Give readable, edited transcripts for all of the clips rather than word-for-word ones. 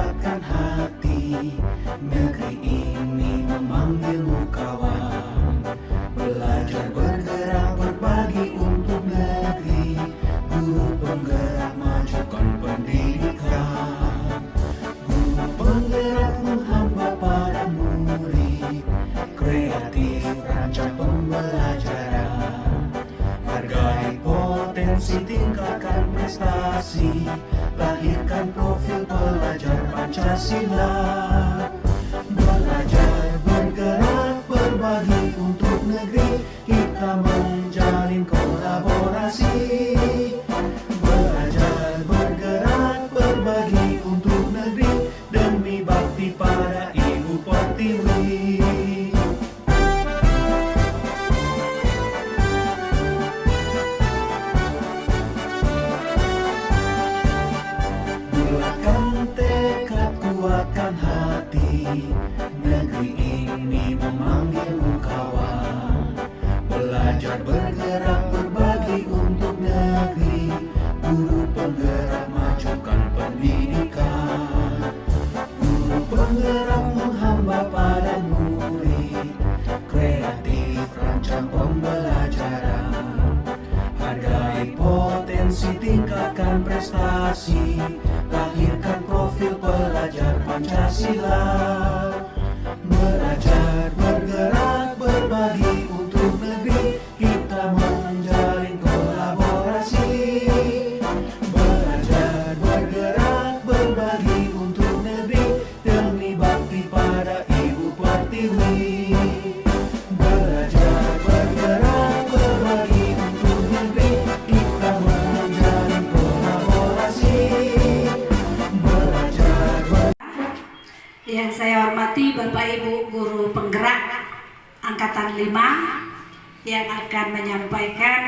kuatkan hati. Negeri ini memanggilmu kawan. Belajar bergerak berbagi untuk negeri. Guru penggerak majukan pendidikan. Guru penggerak menghamba para murid. Kreatif rancang pembelajaran. Hargai potensi, tingkatkan prestasi. Lahirkan profil pelajar Pancasila. Belajar bergerak berbagi untuk negeri. Kita menjalin kolaborasi. Belajar bergerak berbagi untuk negeri. Demi bakti pada Ibu Pertiwi. Bulatkan tekad, kuatkan hati. Negeri ini memanggilmu kawan. Belajar bergerak berbagi untuk negeri. Guru penggerak majukan pendidikan. Guru penggerak menghamba pada murid. Kreatif rancang pembelajaran. Hargai potensi, tingkatkan prestasi. Lahirkan profil pelajar Pancasila. Belajar bergerak berbagi untuk negeri. Kita menjalin kolaborasi. Belajar bergerak berbagi untuk negeri. Demi bakti pada Ibu Pertiwi. Belajar bergerak berbagi untuk negeri. Kita menjalin kolaborasi. Yang saya hormati Bapak Ibu Guru Penggerak Angkatan 5 yang akan menyampaikan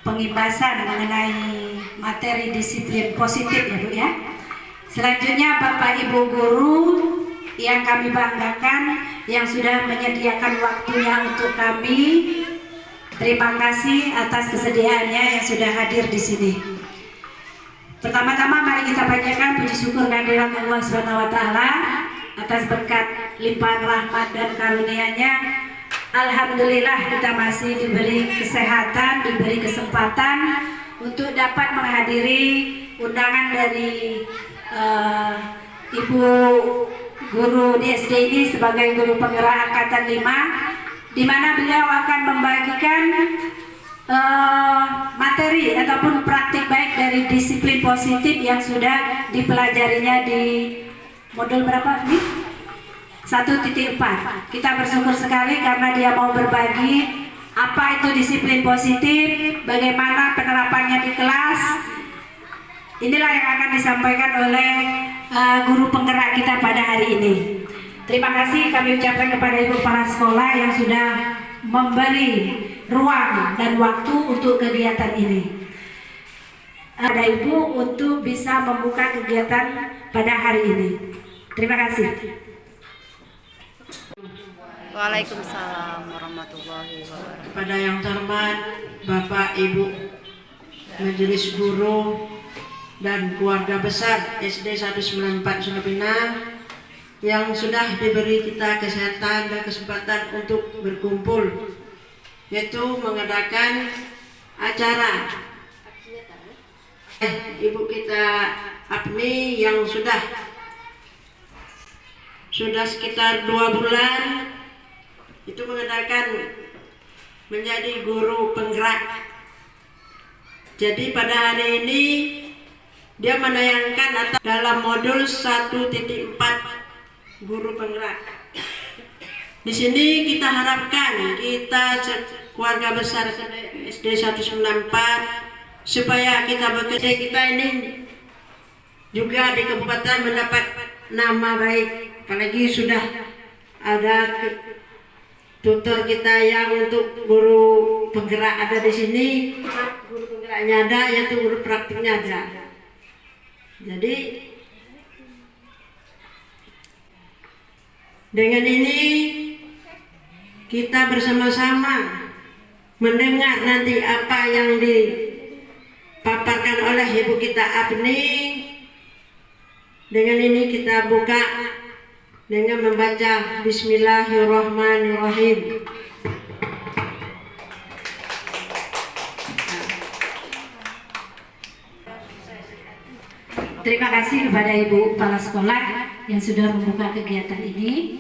pengibasan mengenai materi disiplin positif ya Bu ya. Selanjutnya Bapak Ibu Guru yang kami banggakan yang sudah menyediakan waktunya untuk kami. Terima kasih atas kesediaannya yang sudah hadir di sini. Pertama-tama mari kita panjatkan puji syukur kehadirat Allah SWT atas berkat limpahan rahmat dan karunia-Nya. Alhamdulillah kita masih diberi kesehatan, diberi kesempatan untuk dapat menghadiri undangan dari Ibu Guru di SD ini sebagai Guru Penggerak Angkatan 5, di mana beliau akan membagikan materi ataupun praktik baik dari disiplin positif yang sudah dipelajarinya di modul berapa nih? 1.4. Kita bersyukur sekali karena dia mau berbagi apa itu disiplin positif, bagaimana penerapannya di kelas. Inilah yang akan disampaikan oleh guru penggerak kita pada hari ini. Terima kasih kami ucapkan kepada Ibu Kepala Sekolah yang sudah memberi ruang dan waktu untuk kegiatan ini. Ada Ibu untuk bisa membuka kegiatan pada hari ini. Terima kasih. Waalaikumsalam warahmatullahi wabarakatuh. Kepada yang terhormat Bapak Ibu Majelis Guru dan keluarga besar SD 194 Sulapinang yang sudah diberi kita kesehatan dan kesempatan untuk berkumpul, yaitu mengadakan acara Ibu kita Apni yang sudah sekitar 2 bulan itu mengadakan menjadi guru penggerak. Jadi pada hari ini dia menayangkan dalam modul 1.4 guru penggerak. Di sini kita harapkan kita keluarga besar SD 194 supaya kita bekerja, kita ini juga di kabupaten mendapat nama baik, apalagi sudah ada tutor kita yang untuk guru penggerak ada di sini, guru penggeraknya ada, yaitu guru praktiknya ada. Jadi dengan ini kita bersama-sama mendengar nanti apa yang dipaparkan oleh Ibu kita Apni, Dengan ini kita buka dengan membaca Bismillahirrahmanirrahim. Terima kasih kepada Ibu Kepala Sekolah yang sudah membuka kegiatan ini.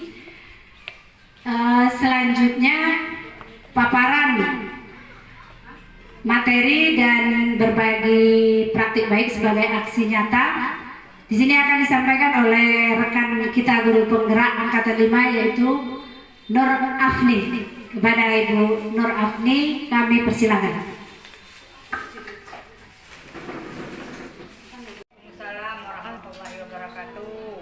Selanjutnya paparan materi dan berbagi praktik baik sebagai aksi nyata. Di sini akan disampaikan oleh rekan kita guru penggerak angkatan 5 yaitu Nur Afni. Kepada Ibu Nur Afni kami persilakan. Assalamualaikum warahmatullahi wabarakatuh.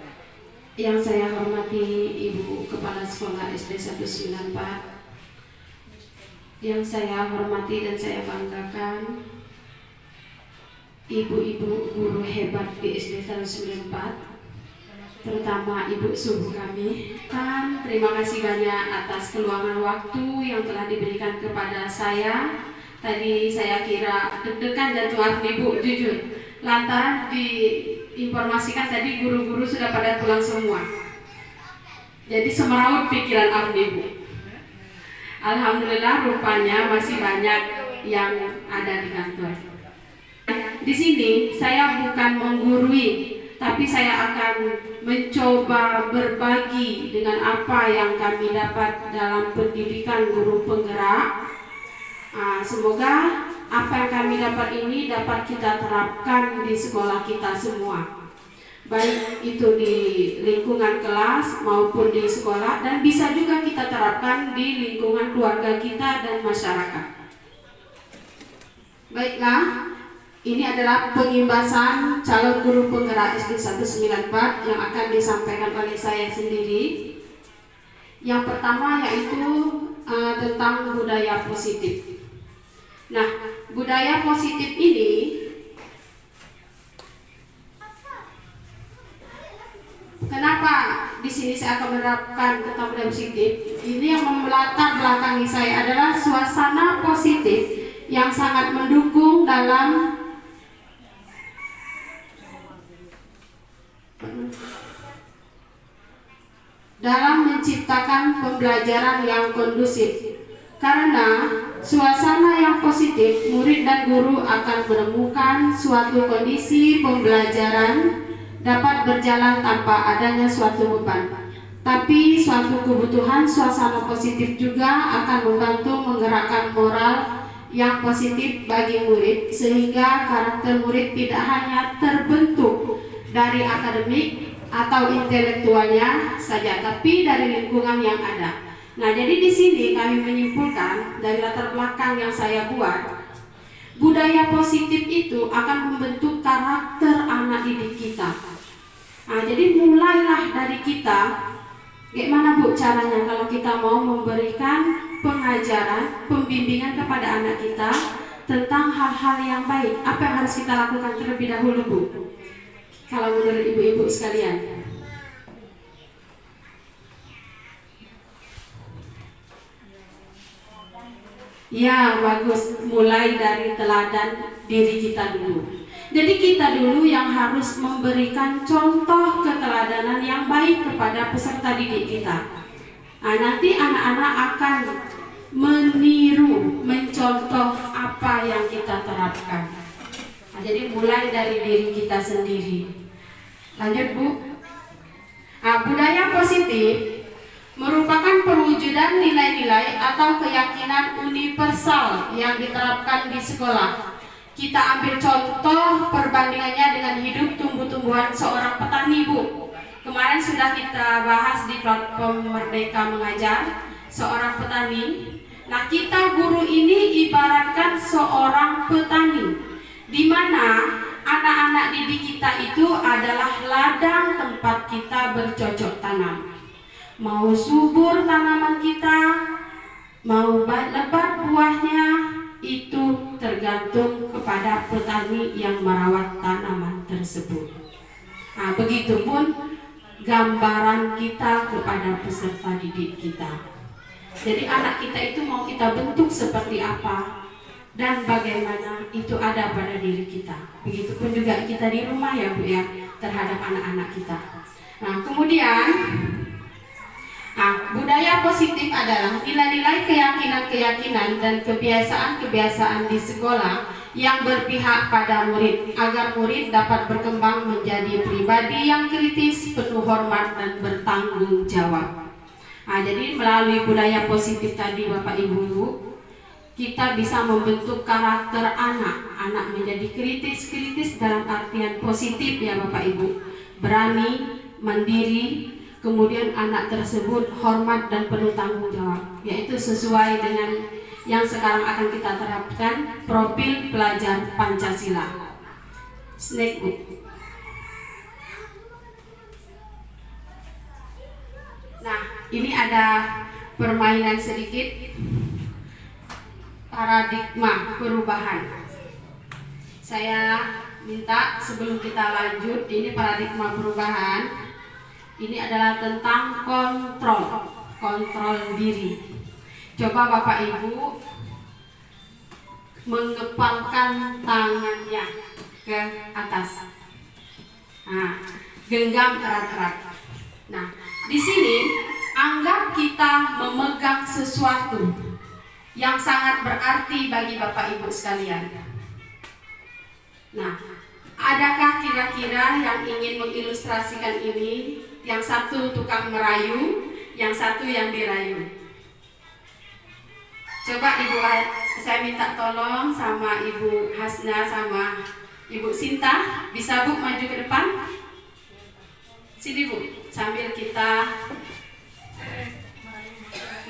Yang saya hormati Ibu Kepala Sekolah SD 194, yang saya hormati dan saya banggakan ibu-ibu guru hebat di SD 194, terutama Ibu Subuh kami. Terima kasih banyak atas keluangan waktu yang telah diberikan kepada saya. Tadi saya kira deg-degan jantung Ibu, jujur, lantaran diinformasikan tadi guru-guru sudah pada pulang semua. Jadi semeraut pikiran Ibu. Alhamdulillah rupanya masih banyak yang ada di kantor. Di sini saya bukan menggurui, tapi saya akan mencoba berbagi dengan apa yang kami dapat dalam pendidikan guru penggerak. Semoga apa yang kami dapat ini dapat kita terapkan di sekolah kita semua, baik itu di lingkungan kelas maupun di sekolah, dan bisa juga kita terapkan di lingkungan keluarga kita dan masyarakat. Baiklah, ini adalah pengimbasan calon guru penggerak SD 194 yang akan disampaikan oleh saya sendiri. Yang pertama yaitu tentang budaya positif. Nah, budaya positif ini kenapa di sini saya akan menerapkan tentang budaya positif? Ini yang melatar belakangi saya adalah suasana positif yang sangat mendukung dalam menciptakan pembelajaran yang kondusif. Karena suasana yang positif, murid dan guru akan menemukan suatu kondisi pembelajaran dapat berjalan tanpa adanya suatu beban. Tapi suatu kebutuhan suasana positif juga akan membantu menggerakkan moral yang positif bagi murid, sehingga karakter murid tidak hanya terbentuk dari akademik atau intelektualnya saja, tapi dari lingkungan yang ada. Nah, jadi di sini kami menyimpulkan dari latar belakang yang saya buat, budaya positif itu akan membentuk karakter anak didik kita. Nah, jadi mulailah dari kita. Gimana Bu caranya kalau kita mau memberikan pengajaran, pembimbingan kepada anak kita tentang hal-hal yang baik? Apa yang harus kita lakukan terlebih dahulu Bu? Kalau menurut ibu-ibu sekalian, ya bagus, mulai dari teladan diri kita dulu. Jadi kita dulu yang harus memberikan contoh keteladanan yang baik kepada peserta didik kita. Nah, nanti anak-anak akan meniru, mencontoh apa yang kita terapkan. Nah, jadi mulai dari diri kita sendiri. Lanjut Bu. Nah, budaya positif merupakan perwujudan nilai-nilai atau keyakinan universal yang diterapkan di sekolah. Kita ambil contoh perbandingannya dengan hidup tumbuh-tumbuhan seorang petani Bu. Kemarin sudah kita bahas di platform Merdeka Mengajar, seorang petani. Nah, kita guru ini ibaratkan seorang petani, di mana anak-anak didik kita itu adalah ladang tempat kita bercocok tanam. Mau subur tanaman kita, mau lebat buahnya, itu tergantung kepada petani yang merawat tanaman tersebut. Nah, begitupun gambaran kita kepada peserta didik kita. Jadi anak kita itu mau kita bentuk seperti apa dan bagaimana, itu ada pada diri kita. Begitupun juga kita di rumah ya Bu ya. terhadap anak-anak kita. Nah, kemudian budaya positif adalah nilai-nilai keyakinan-keyakinan dan kebiasaan-kebiasaan di sekolah yang berpihak pada murid agar murid dapat berkembang menjadi pribadi yang kritis, penuh hormat dan bertanggung jawab. Jadi melalui budaya positif tadi Bapak Ibu, kita bisa membentuk karakter anak menjadi kritis dalam artian positif ya Bapak Ibu, berani, mandiri, kemudian anak tersebut hormat dan penuh tanggung jawab, yaitu sesuai dengan yang sekarang akan kita terapkan, profil pelajar Pancasila. Snack book. Nah, ini ada permainan sedikit, paradigma perubahan. Saya minta sebelum kita lanjut, ini paradigma perubahan. Ini adalah tentang kontrol diri. Coba Bapak Ibu mengepalkan tangannya ke atas. Nah, genggam erat-erat. Nah, di sini anggap kita memegang sesuatu yang sangat berarti bagi Bapak Ibu sekalian. Nah, adakah kira-kira yang ingin mengilustrasikan ini? Yang satu tukang merayu, yang satu yang dirayu. Coba Ibu, saya minta tolong sama Ibu Hasna sama Ibu Sinta, bisa Bu maju ke depan? Sini Bu, sambil kita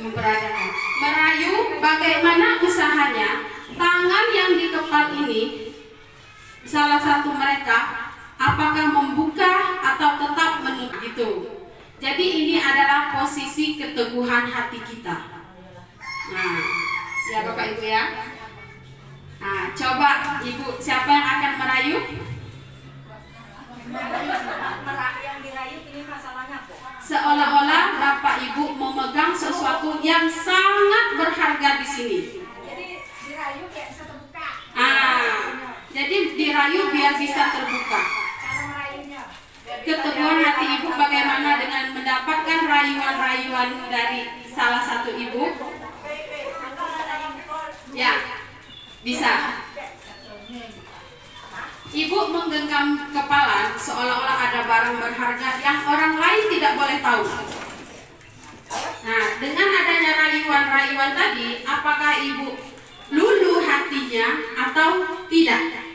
memperagakan. Merayu, bagaimana usahanya? Tangan yang dikepal ini, salah satu mereka apakah membuka atau tetap menutup gitu. Jadi ini adalah posisi keteguhan hati kita. Nah, ya Bapak Ibu ya. Nah, coba Ibu, siapa yang akan merayu? Yang dirayu ini masalahnya apa? Seolah-olah Bapak Ibu memegang sesuatu yang sangat berharga di sini. Jadi dirayu kayak bisa terbuka. Jadi dirayu biar bisa terbuka. Cara merayunya. Keteguhan hati Ibu bagaimana dengan mendapatkan rayuan-rayuan dari salah satu Ibu? Ya, bisa. Ibu menggenggam kepala seolah-olah ada barang berharga yang orang lain tidak boleh tahu. Nah, dengan adanya rayuan-rayuan tadi, apakah Ibu luluh hatinya atau tidak?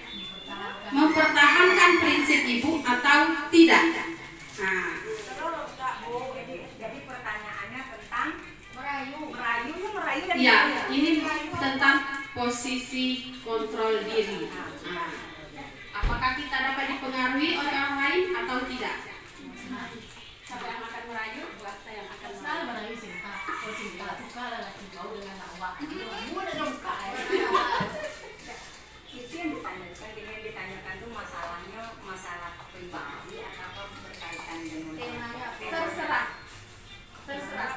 Mempertahankan prinsip Ibu atau tidak? Nah, Jadi pertanyaannya tentang merayu dan ya, ini tentang posisi kontrol diri. Nah, apakah kita dapat dipengaruhi oleh orang lain atau tidak? Siapa yang akan merayu? Buat saya yang akan merayu. Itu yang ditanyakan tuh masalahnya masalah pribadi atau berkaitan dengan Terserah.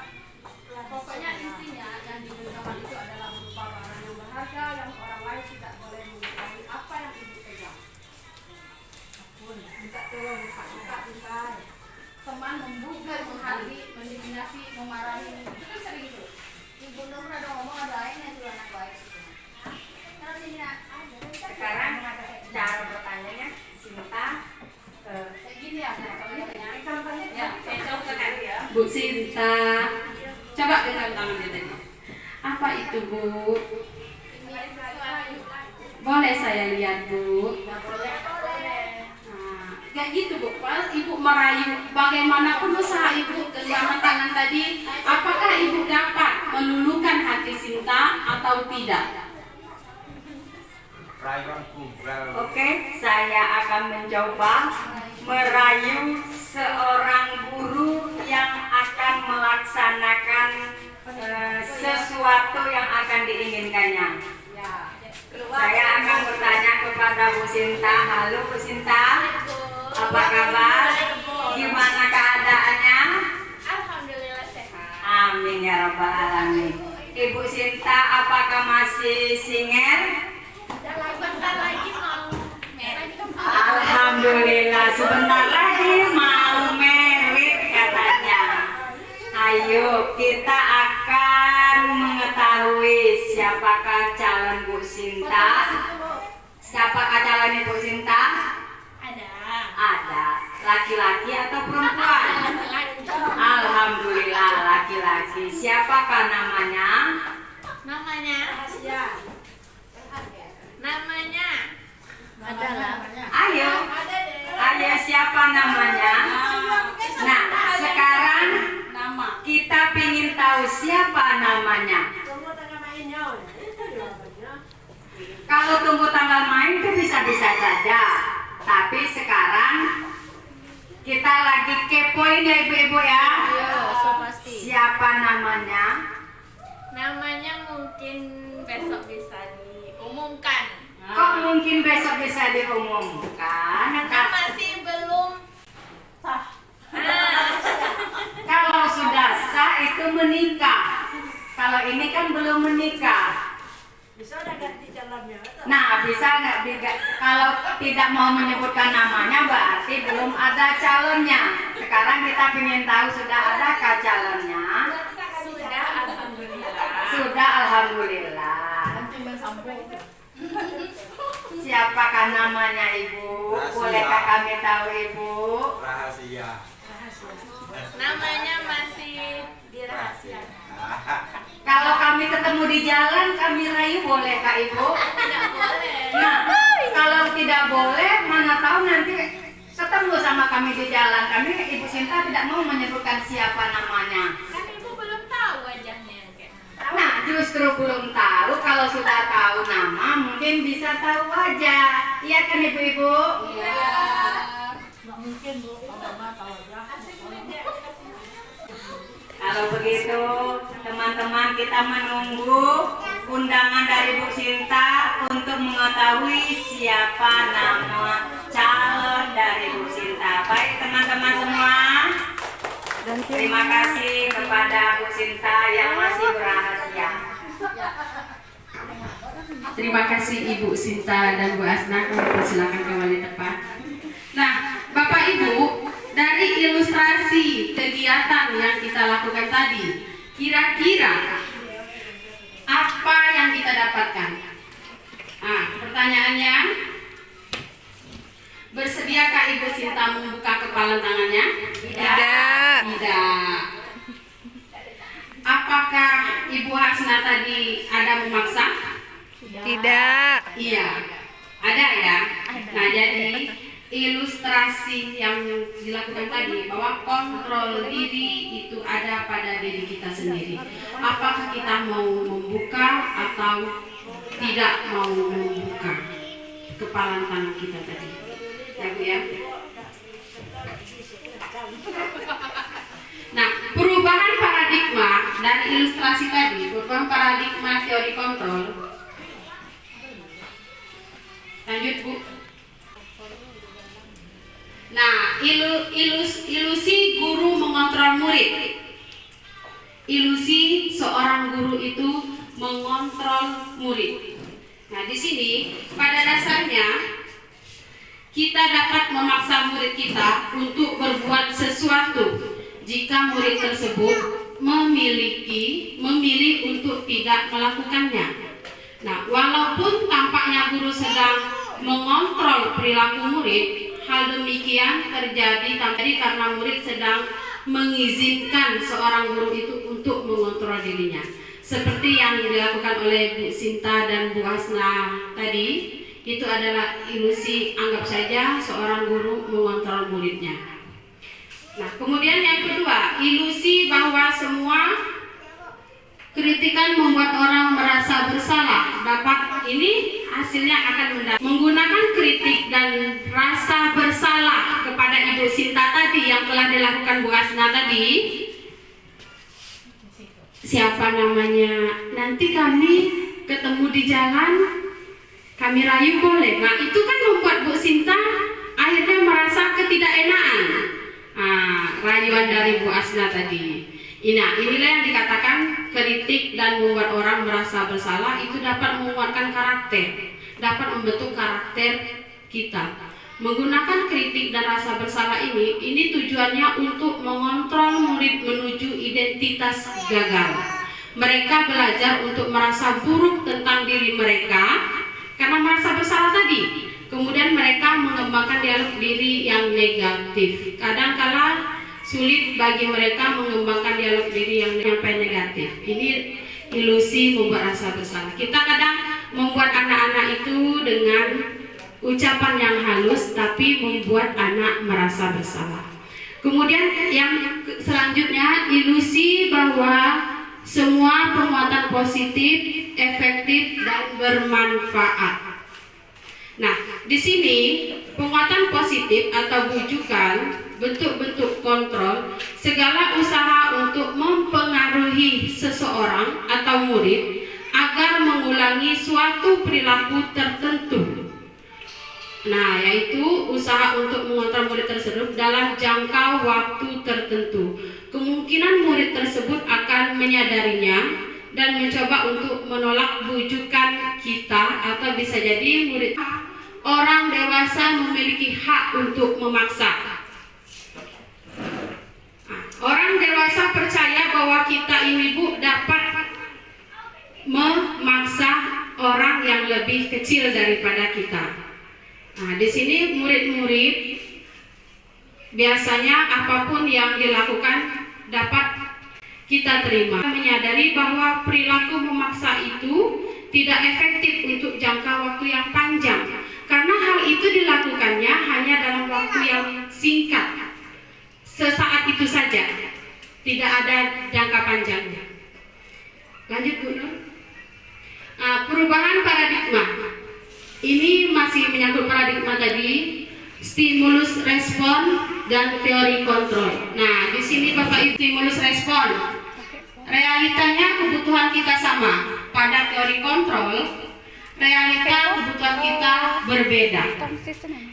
Pokoknya intinya yang digenggam itu adalah berupa barang yang berharga yang orang lain tidak boleh mengetahui apa yang Ibu pegang. Minta tolong buka. Teman membuka, menghargai, mendiskriminasi, memarahi, itu kan sering itu. Ibu Nur ada ngomong ada lainnya tuh anak baik. Terus ini sekarang cara bertanyanya Sinta Kayak gini ya, contohnya ya contohkan ya. Bu Sinta, coba genggam tangan dia tadi. Apa itu Bu? Boleh saya lihat Bu? Kayak gitu Bu, pas Ibu merayu, bagaimanapun usaha Ibu genggaman tangan tadi, apakah Ibu dapat meluluhkan hati Sinta atau tidak? Oke, saya akan mencoba merayu seorang guru yang akan melaksanakan sesuatu yang akan diinginkannya. Saya akan bertanya kepada Bu Sinta. Halo Bu Sinta, apa kabar? Gimana keadaannya? alhamdulillah sehat. Amin ya rabbal alamin. Ibu Sinta, apakah masih singer? Bentar lagi mau. Alhamdulillah sebentar lagi mau merit katanya. Ayo kita akan mengetahui siapakah calon Bu Sinta. Siapakah calon Ibu Sinta? Ada. Laki-laki atau perempuan? Alhamdulillah laki-laki. Siapakah namanya? Ayo. Ayo siapa namanya? Nah, sekarang kita ingin tahu siapa namanya. Kalau tunggu tanggal main itu bisa-bisa saja. Tapi sekarang kita lagi kepoin ya ibu-ibu ya. Siapa namanya? Namanya mungkin besok bisa diumumkan. Kok mungkin besok bisa diumumkan? Karena masih belum sah. Kalau sudah sah itu menikah. Kalau ini kan belum menikah. Nah, bisa nggak? Kalau tidak mau menyebutkan namanya berarti belum ada calonnya. Sekarang kita ingin tahu sudah adakah calonnya? Sudah, alhamdulillah. Sudah, alhamdulillah. Siapakah namanya ibu? Rahasia. Bolehkah kami tahu ibu? Rahasia. Namanya masih dirahasiakan. Kalau kami ketemu di jalan, kami rayu bolehkah ibu? Tidak boleh. Nah, kalau tidak boleh, mana tahu nanti ketemu sama kami di jalan. Kami Ibu Sinta tidak mau menyebutkan siapa namanya. Kan ibu belum tahu wajahnya. Nah, justru belum tahu. Kalau sudah tahu nama, mungkin bisa tahu wajah. Iya kan ibu-ibu? Iya. Kalau begitu, teman-teman kita menunggu undangan dari Bu Sinta untuk mengetahui siapa nama calon dari Bu Sinta. Baik teman-teman semua, terima kasih kepada Bu Sinta yang masih berrahasia. Terima kasih Ibu Sinta dan Bu Asna. Kami persilakan kembali tempat. Nah, Bapak Ibu, dari ilustrasi kegiatan yang kita lakukan tadi, kira-kira apa yang kita dapatkan? Nah, pertanyaannya, bersediakah Ibu Sinta membuka kepala tangannya? Tidak. Tidak. Apakah Ibu Hasna tadi ada memaksa? Tidak. Iya, ada ya. Nah, jadi ilustrasi yang dilakukan tadi bahwa kontrol diri itu ada pada diri kita sendiri. Apakah kita mau membuka atau tidak mau membuka kepala tangan kita tadi? Ya Bu ya. Nah, perubahan paradigma dari ilustrasi tadi, perubahan paradigma teori kontrol. Lanjut Bu. Nah, ilusi guru mengontrol murid. Ilusi seorang guru itu mengontrol murid. Nah, di sini pada dasarnya kita dapat memaksa murid kita untuk berbuat sesuatu jika murid tersebut memilih untuk tidak melakukannya. Nah, walaupun tampaknya guru sedang mengontrol perilaku murid, hal demikian terjadi karena murid sedang mengizinkan seorang guru itu untuk mengontrol dirinya. Seperti yang dilakukan oleh Bu Sinta dan Bu Hasna tadi, itu adalah ilusi anggap saja seorang guru mengontrol muridnya. Nah, kemudian yang kedua, ilusi bahwa semua kritikan membuat orang merasa bersalah. Dapat ini hasilnya akan menggunakan kritik dan rasa bersalah kepada Ibu Sinta tadi yang telah dilakukan Bu Hasna tadi. Siapa namanya? Nanti kami ketemu di jalan, kami rayu boleh. Nah, itu kan membuat Bu Sinta akhirnya merasa ketidakenaan. Rayuan dari Bu Hasna tadi. Nah, inilah yang dikatakan kritik dan membuat orang merasa bersalah itu dapat menguatkan karakter, dapat membentuk karakter kita. Menggunakan kritik dan rasa bersalah ini tujuannya untuk mengontrol murid menuju identitas gagal. Mereka belajar untuk merasa buruk tentang diri mereka karena merasa bersalah tadi. Kemudian mereka mengembangkan dialog diri yang negatif. Kadang-kala sulit bagi mereka mengembangkan dialog diri yang negatif. Ini ilusi membuat rasa bersalah. Kita kadang membuat anak-anak itu dengan ucapan yang halus tapi membuat anak merasa bersalah. Kemudian yang selanjutnya, ilusi bahwa semua penguatan positif, efektif dan bermanfaat. Nah, di sini penguatan positif atau bujukan, bentuk-bentuk kontrol, segala usaha untuk mempengaruhi seseorang atau murid agar mengulangi suatu perilaku tertentu. Nah, yaitu usaha untuk mengontrol murid tersebut dalam jangka waktu tertentu. Kemungkinan murid tersebut akan menyadarinya dan mencoba untuk menolak bujukan kita, atau bisa jadi murid. Orang dewasa memiliki hak untuk memaksa. Orang dewasa percaya bahwa kita ini dapat memaksa orang yang lebih kecil daripada kita. Nah, di sini murid-murid biasanya apapun yang dilakukan dapat kita terima. Menyadari bahwa perilaku memaksa itu tidak efektif untuk jangka waktu yang panjang, karena hal itu dilakukannya hanya dalam waktu yang singkat, sesaat itu saja, tidak ada jangka panjangnya. Lanjut Bu Nur. Perubahan paradigma. Ini masih menyangkut paradigma tadi, stimulus respon dan teori kontrol. Nah, di sini Bapak Ibu, stimulus respon. Realitanya kebutuhan kita sama. Pada teori kontrol, realita kebutuhan kita berbeda.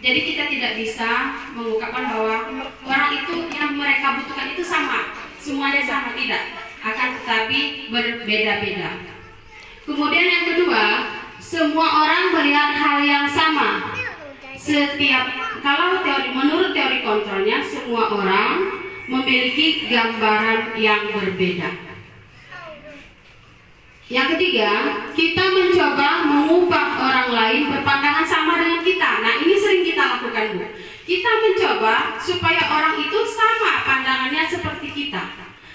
Jadi kita tidak bisa mengungkapkan bahwa orang itu yang mereka butuhkan itu sama, semuanya sama, tidak. Akan tetapi berbeda-beda. Kemudian yang kedua, semua orang melihat hal yang sama. Menurut teori kontrolnya, semua orang memiliki gambaran yang berbeda. Yang ketiga, kita mencoba mengubah orang lain berpandangan sama dengan kita. Nah, ini sering kita lakukan, Bu. Kita mencoba supaya orang itu sama pandangannya seperti kita.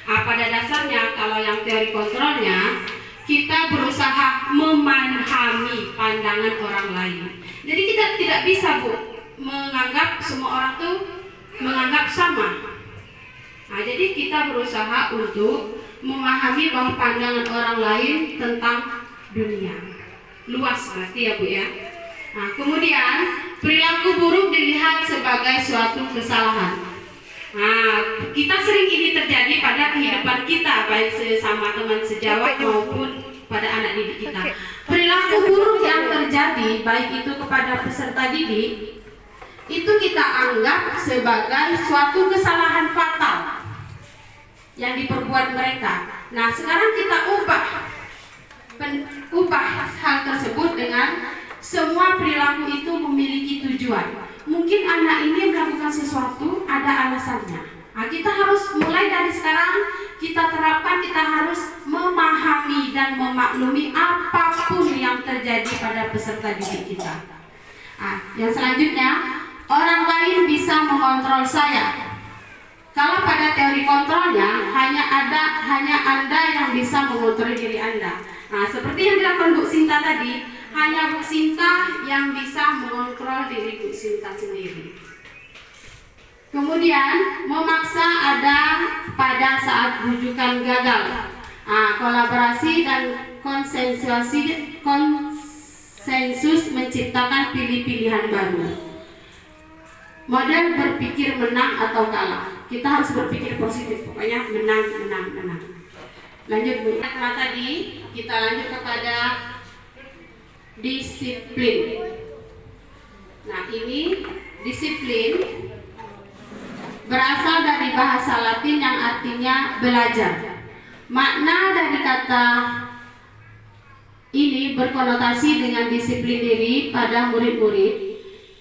Pada dasarnya, kalau yang teori kontrolnya, kita berusaha memahami pandangan orang lain. Jadi kita tidak bisa, Bu, menganggap semua orang tuh menganggap sama. Nah, jadi kita berusaha untuk memahami bahwa pandangan orang lain tentang dunia luas, berarti ya Bu ya. Nah, kemudian perilaku buruk dilihat sebagai suatu kesalahan. Nah, kita sering ini terjadi pada kehidupan kita, baik sesama teman sejawat maupun pada anak didik kita. Perilaku buruk yang terjadi baik itu kepada peserta didik, itu kita anggap sebagai suatu kesalahan fatal yang diperbuat mereka. Nah, sekarang kita ubah hal tersebut dengan semua perilaku itu memiliki tujuan. Mungkin anak ini melakukan sesuatu ada alasannya. Nah, kita harus mulai dari sekarang kita terapkan, kita harus memahami dan memaklumi apapun yang terjadi pada peserta didik kita. Nah, yang selanjutnya, orang lain bisa mengontrol saya. Kalau pada teori kontrolnya hanya Anda yang bisa mengontrol diri Anda. Nah, seperti yang dilakukan Bu Sinta tadi, hanya Bu Sinta yang bisa mengontrol diri Bu Sinta sendiri. Kemudian memaksa ada pada saat bujukan gagal. Nah, kolaborasi dan konsensus menciptakan pilih-pilihan baru. Model berpikir menang atau kalah. Kita harus berpikir positif, pokoknya menang. Lanjut Bu. Nah, tadi kita lanjut kepada disiplin. Nah, ini disiplin berasal dari bahasa Latin yang artinya belajar. Makna dari kata ini berkonotasi dengan disiplin diri pada murid-murid.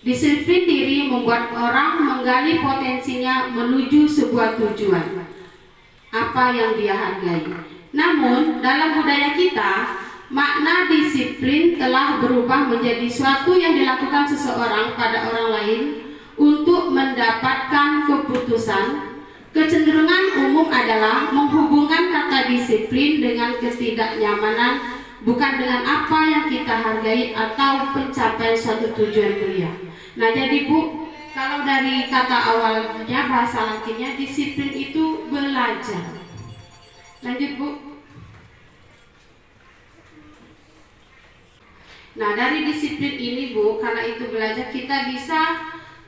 Disiplin diri membuat orang menggali potensinya menuju sebuah tujuan, apa yang dia hargai. Namun, dalam budaya kita, makna disiplin telah berubah menjadi suatu yang dilakukan seseorang pada orang lain untuk mendapatkan keputusan. Kecenderungan umum adalah menghubungkan kata disiplin dengan ketidaknyamanan, bukan dengan apa yang kita hargai atau pencapaian suatu tujuan mulia. Nah, jadi Bu, kalau dari kata awalnya bahasa latinnya disiplin itu belajar. Lanjut Bu. Nah, dari disiplin ini Bu, karena itu belajar, kita bisa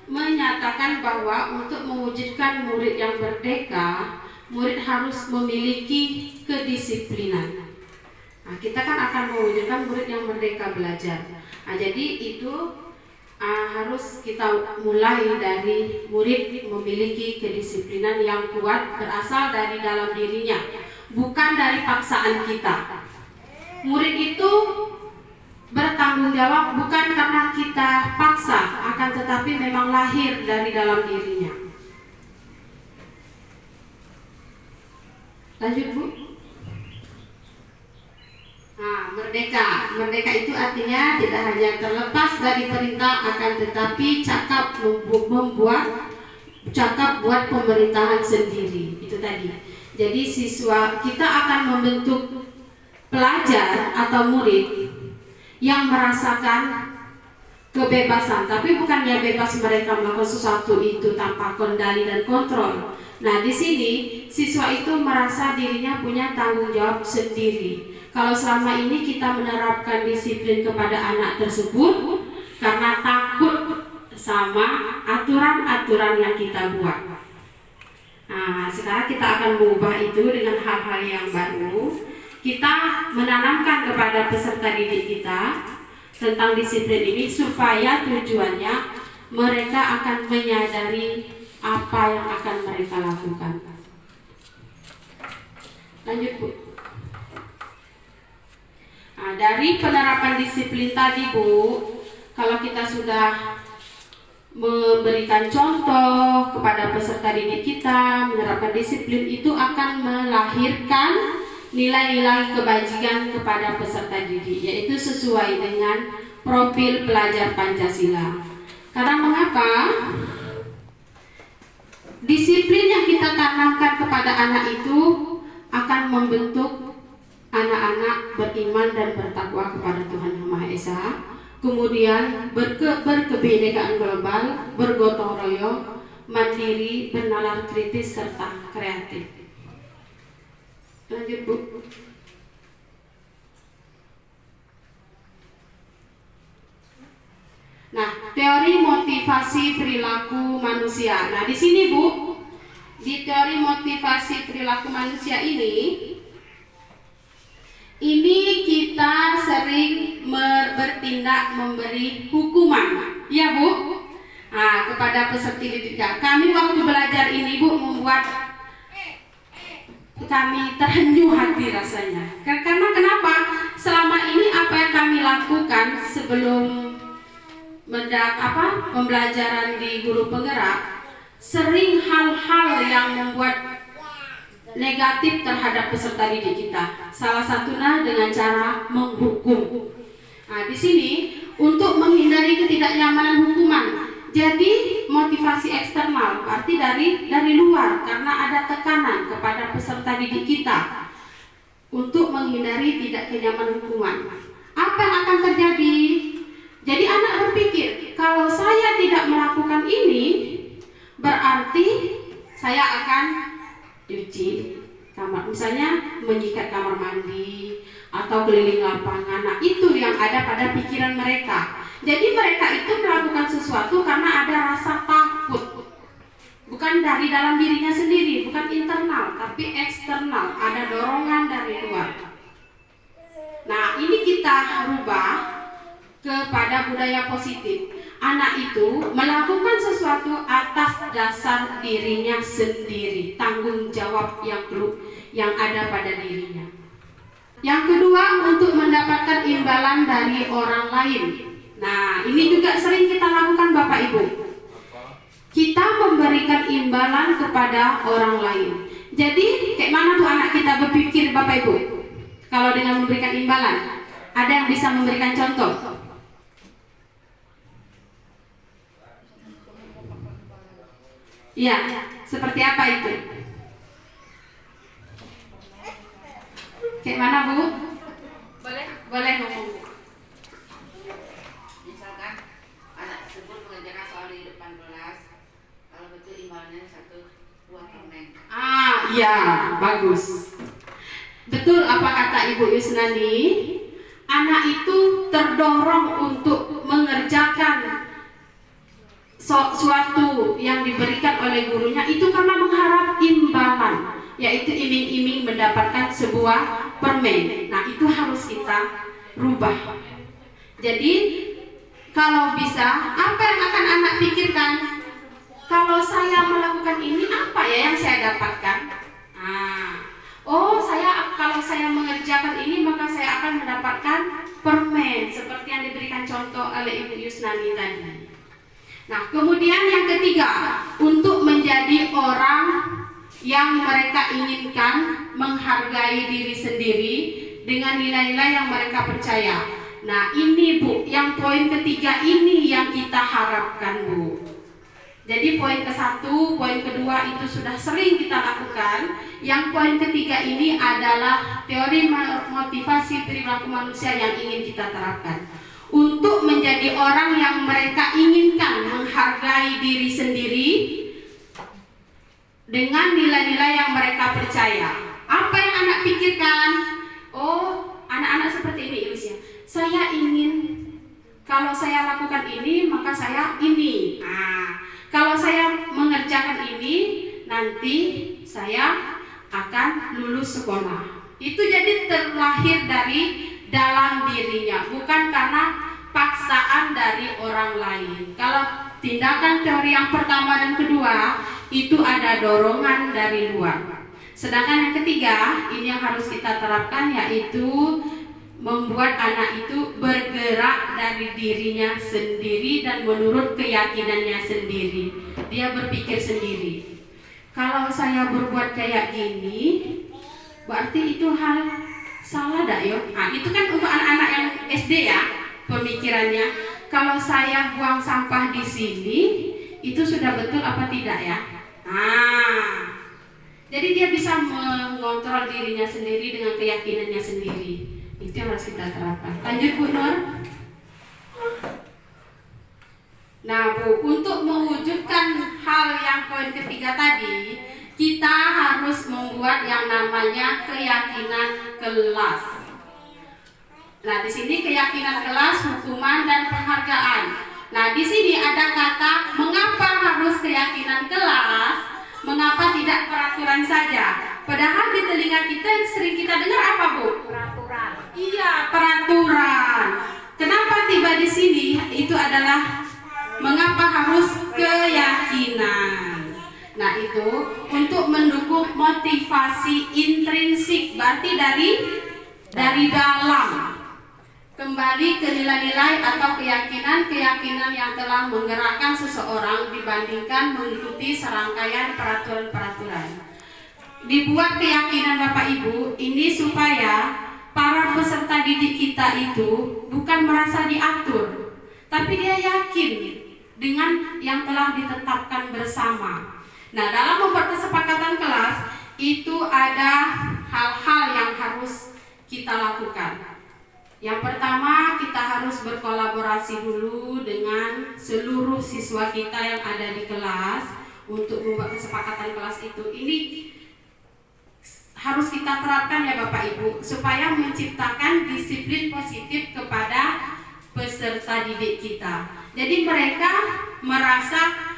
menyatakan bahwa untuk mewujudkan murid yang merdeka, murid harus memiliki kedisiplinan. Nah, kita kan akan mewujudkan murid yang merdeka belajar. Nah, jadi itu harus kita mulai dari murid memiliki kedisiplinan yang kuat berasal dari dalam dirinya, bukan dari paksaan kita. Murid itu bertanggung jawab bukan karena kita paksa, akan tetapi memang lahir dari dalam dirinya. Lanjut Bu. Nah, merdeka itu artinya tidak hanya terlepas dari perintah, akan tetapi cakap buat pemerintahan sendiri. Itu tadi. Jadi siswa kita akan membentuk pelajar atau murid yang merasakan kebebasan, tapi bukannya bebas mereka melakukan sesuatu itu tanpa kendali dan kontrol. Nah, di sini siswa itu merasa dirinya punya tanggung jawab sendiri. Kalau selama ini kita menerapkan disiplin kepada anak tersebut karena takut sama aturan-aturan yang kita buat. Nah, sekarang kita akan mengubah itu dengan hal-hal yang baru. Kita menanamkan kepada peserta didik kita tentang disiplin ini supaya tujuannya mereka akan menyadari apa yang akan mereka lakukan. Lanjut Bu. Nah, dari penerapan disiplin tadi Bu, kalau kita sudah memberikan contoh kepada peserta didik kita menerapkan disiplin, itu akan melahirkan nilai-nilai kebajikan kepada peserta didik, yaitu sesuai dengan profil pelajar Pancasila. Karena mengapa? Disiplin yang kita tanamkan kepada anak itu akan membentuk anak-anak beriman dan bertakwa kepada Tuhan Yang Maha Esa, kemudian berkebinekaan global, bergotong royong, mandiri, bernalar kritis, serta kreatif. Lanjut Bu. Nah, teori motivasi perilaku manusia. Nah, di sini Bu, di teori motivasi perilaku manusia ini kita sering bertindak memberi hukuman, ya Bu. Nah, kepada peserta didik kami waktu belajar ini Bu membuat kami terhenyuh hati rasanya. Karena kenapa? Selama ini apa yang kami lakukan sebelum pembelajaran di guru penggerak, sering hal-hal yang membuat negatif terhadap peserta didik kita. Salah satunya dengan cara menghukum. Nah, di sini untuk menghindari ketidaknyamanan hukuman. Jadi motivasi eksternal, arti dari luar, karena ada tekanan kepada peserta didik kita untuk menghindari tidak kenyamanan hukuman. Apa yang akan terjadi? Jadi anak berpikir, kalau saya tidak melakukan ini, berarti saya akan cuci kamar, misalnya menyikat kamar mandi atau keliling lapangan. Nah, itu yang ada pada pikiran mereka. Jadi mereka itu melakukan sesuatu karena ada rasa takut, bukan dari dalam dirinya sendiri, bukan internal, tapi eksternal, ada dorongan dari luar. Nah, ini kita rubah kepada budaya positif. Anak itu melakukan sesuatu atas dasar dirinya sendiri, tanggung jawab yang ada pada dirinya. Yang kedua, untuk mendapatkan imbalan dari orang lain. Nah, ini juga sering kita lakukan Bapak Ibu. Kita memberikan imbalan kepada orang lain. Jadi, kayak mana tuh anak kita berpikir Bapak Ibu? Kalau dengan memberikan imbalan, ada yang bisa memberikan contoh? Ya, seperti apa itu? Kayak mana Bu? Boleh ngomong Bu. Misalkan anak tersebut mengerjakan soal di depan kelas, kalau betul imbalannya 1 buah permen. Iya, bagus. Betul apa kata Ibu Yusnani? Anak itu terdorong untuk mengerjakan suatu yang diberikan oleh gurunya itu karena mengharap imbalan, yaitu iming-iming mendapatkan sebuah permen. Nah, itu harus kita rubah. Jadi kalau bisa, apa yang akan anak pikirkan? Kalau saya melakukan ini, apa ya yang saya dapatkan? Kalau saya mengerjakan ini, maka saya akan mendapatkan permen, seperti yang diberikan contoh oleh Ibu Yusnani tadi. Nah, kemudian yang ketiga, untuk menjadi orang yang mereka inginkan, menghargai diri sendiri dengan nilai-nilai yang mereka percaya. Nah, ini Bu, yang poin ketiga ini yang kita harapkan Bu. Jadi poin ke-1, poin kedua itu sudah sering kita lakukan. Yang poin ketiga ini adalah teori motivasi perilaku manusia yang ingin kita terapkan. Untuk menjadi orang yang mereka inginkan, menghargai diri sendiri dengan nilai-nilai yang mereka percaya. Apa yang anak pikirkan? Oh, anak-anak seperti ini Ilusnya. Saya ingin, kalau saya lakukan ini, maka saya ini. Kalau saya mengerjakan ini, nanti saya akan lulus sekolah. Itu jadi terlahir dari dalam dirinya, bukan karena paksaan dari orang lain. Kalau tindakan teori yang pertama dan kedua, itu ada dorongan dari luar. Sedangkan yang ketiga, ini yang harus kita terapkan, yaitu membuat anak itu bergerak dari dirinya sendiri dan menurut keyakinannya sendiri. Dia berpikir sendiri. Kalau saya berbuat kayak gini, berarti itu hal salah dak yo? Nah, itu kan untuk anak-anak yang SD ya pemikirannya. Kalau saya buang sampah di sini, itu sudah betul apa tidak ya? Jadi dia bisa mengontrol dirinya sendiri dengan keyakinannya sendiri. Itu yang harus kita terapkan. Lanjut Bu Nur. Nah Bu, untuk mewujudkan hal yang poin ketiga tadi, kita harus membuat yang namanya keyakinan kelas. Nah di sini keyakinan kelas, hukuman dan penghargaan. Nah di sini ada kata mengapa harus keyakinan kelas, mengapa tidak peraturan saja. Padahal di telinga kita yang sering kita dengar apa Bu? Peraturan. Iya, peraturan. Kenapa tiba di sini? Itu adalah mengapa harus keyakinan. Nah, itu untuk mendukung motivasi intrinsik, berarti dari dalam. Kembali ke nilai-nilai atau keyakinan yang telah menggerakkan seseorang dibandingkan mengikuti serangkaian peraturan-peraturan. Dibuat keyakinan Bapak Ibu ini supaya para peserta didik kita itu bukan merasa diatur, tapi dia yakin dengan yang telah ditetapkan bersama. Nah, dalam membuat kesepakatan kelas itu ada hal-hal yang harus kita lakukan. Yang pertama, kita harus berkolaborasi dulu dengan seluruh siswa kita yang ada di kelas untuk membuat kesepakatan kelas itu. Ini harus kita terapkan ya Bapak Ibu, supaya menciptakan disiplin positif kepada peserta didik kita. Jadi mereka merasa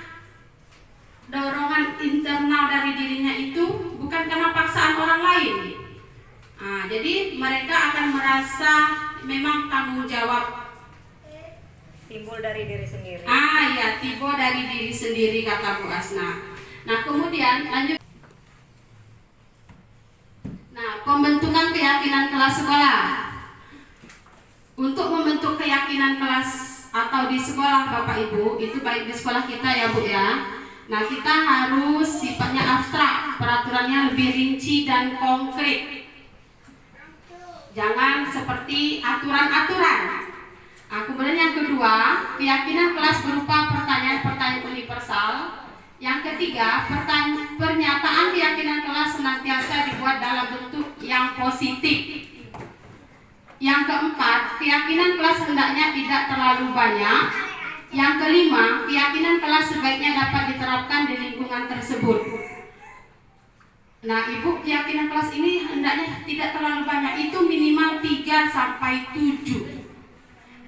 dorongan internal dari dirinya itu bukan karena paksaan orang lain. Jadi mereka akan merasa memang tanggung jawab. Timbul dari diri sendiri. Ya, timbul dari diri sendiri kata Bu Asna. Nah, kemudian lanjut. Nah, pembentukan keyakinan kelas sekolah. Untuk membentuk keyakinan kelas atau di sekolah Bapak Ibu, itu baik di sekolah kita ya Bu ya. Nah, kita harus sifatnya abstrak, peraturannya lebih rinci dan konkret. Jangan seperti aturan-aturan. Nah, kemudian yang kedua, keyakinan kelas berupa pertanyaan-pertanyaan universal. Yang ketiga, pernyataan keyakinan kelas senantiasa dibuat dalam bentuk yang positif. Yang keempat, keyakinan kelas hendaknya tidak terlalu banyak. Yang kelima, keyakinan kelas sebaiknya dapat diterapkan di lingkungan tersebut. Nah, Ibu, keyakinan kelas ini hendaknya tidak terlalu banyak, itu minimal 3 sampai 7.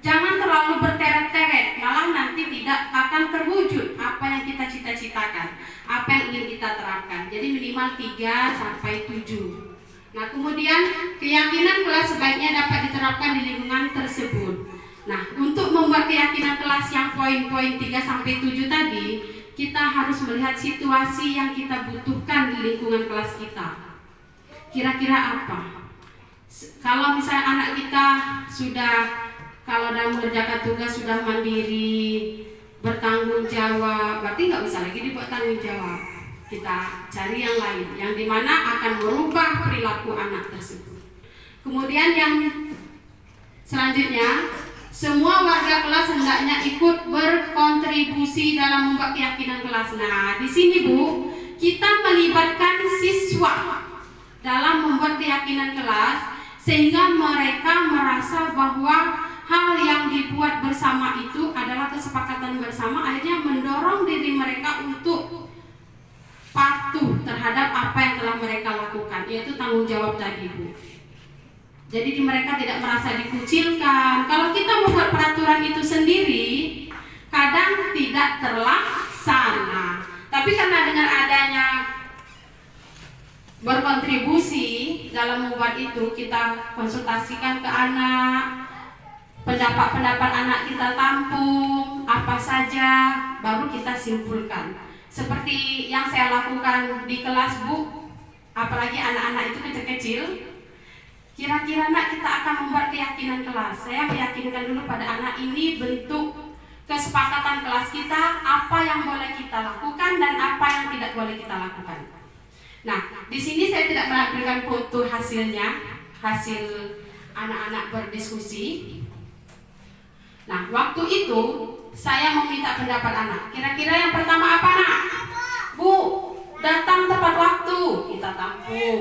Jangan terlalu berteret-teret, malah nanti tidak akan terwujud apa yang kita cita-citakan, apa yang ingin kita terapkan. Jadi minimal 3 sampai 7. Nah, kemudian keyakinan kelas sebaiknya dapat diterapkan di lingkungan tersebut. Nah, untuk membuat keyakinan kelas yang poin-poin 3 sampai 7 tadi, kita harus melihat situasi yang kita butuhkan di lingkungan kelas kita. Kira-kira apa? Kalau misalnya anak kita sudah, kalau dalam mengerjakan tugas sudah mandiri, bertanggung jawab, berarti nggak bisa lagi dibuat tanggung jawab. Kita cari yang lain, yang dimana akan merubah perilaku anak tersebut. Kemudian yang selanjutnya, semua warga kelas hendaknya ikut berkontribusi dalam membuat keyakinan kelas. Nah, di sini Bu, kita melibatkan siswa dalam membuat keyakinan kelas sehingga mereka merasa bahwa hal yang dibuat bersama itu adalah kesepakatan bersama, akhirnya mendorong diri mereka untuk patuh terhadap apa yang telah mereka lakukan, yaitu tanggung jawab tadi Bu. Jadi mereka tidak merasa dikucilkan. Kalau kita membuat peraturan itu sendiri, kadang tidak terlaksana. Tapi karena dengan adanya berkontribusi dalam membuat itu, kita konsultasikan ke anak, pendapat-pendapat anak kita tampung, apa saja, baru kita simpulkan. Seperti yang saya lakukan di kelas Bu, apalagi anak-anak itu kecil-kecil. Kira-kira nak kita akan membuat keyakinan kelas. Saya meyakinkan dulu pada anak ini bentuk kesepakatan kelas kita, apa yang boleh kita lakukan dan apa yang tidak boleh kita lakukan. Nah, di sini saya tidak menampilkan foto hasilnya, hasil anak-anak berdiskusi. Nah, waktu itu saya meminta pendapat anak. Kira-kira yang pertama apa nak? Bu, datang tepat waktu, kita tampung.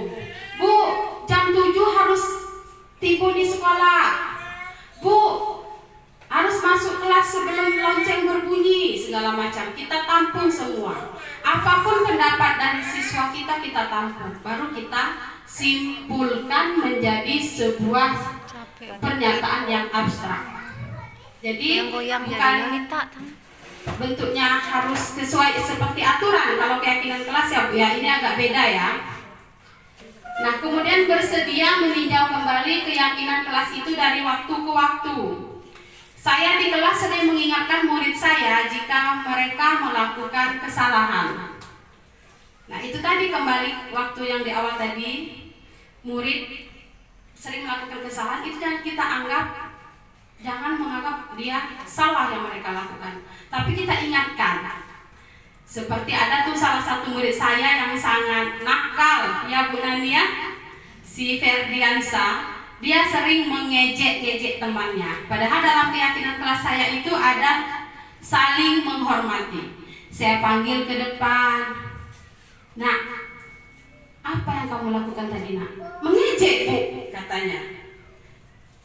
Bu, jam 7 harus tiba di sekolah. Bu, harus masuk kelas sebelum lonceng berbunyi, segala macam. Kita tampung semua. Apapun pendapat dari siswa kita, kita tampung. Baru kita simpulkan menjadi sebuah pernyataan yang abstrak. Jadi bukan bentuknya harus sesuai seperti aturan. Kalau keyakinan kelas ya Bu ya, ini agak beda ya. Nah, kemudian bersedia meninjau kembali keyakinan kelas itu dari waktu ke waktu. Saya di kelas sering mengingatkan murid saya jika mereka melakukan kesalahan. Nah, itu tadi kembali waktu yang di awal tadi, murid sering melakukan kesalahan, itu yang kita anggap, jangan menganggap dia salah yang mereka lakukan, tapi kita ingatkan. Seperti ada tuh salah satu murid saya yang sangat nakal, ya Bu Nania, si Ferdiansa, dia sering mengejek-ngejek temannya. Padahal dalam keyakinan kelas saya itu ada saling menghormati. Saya panggil ke depan, nak, apa yang kamu lakukan tadi nak? Mengejek Bu, katanya.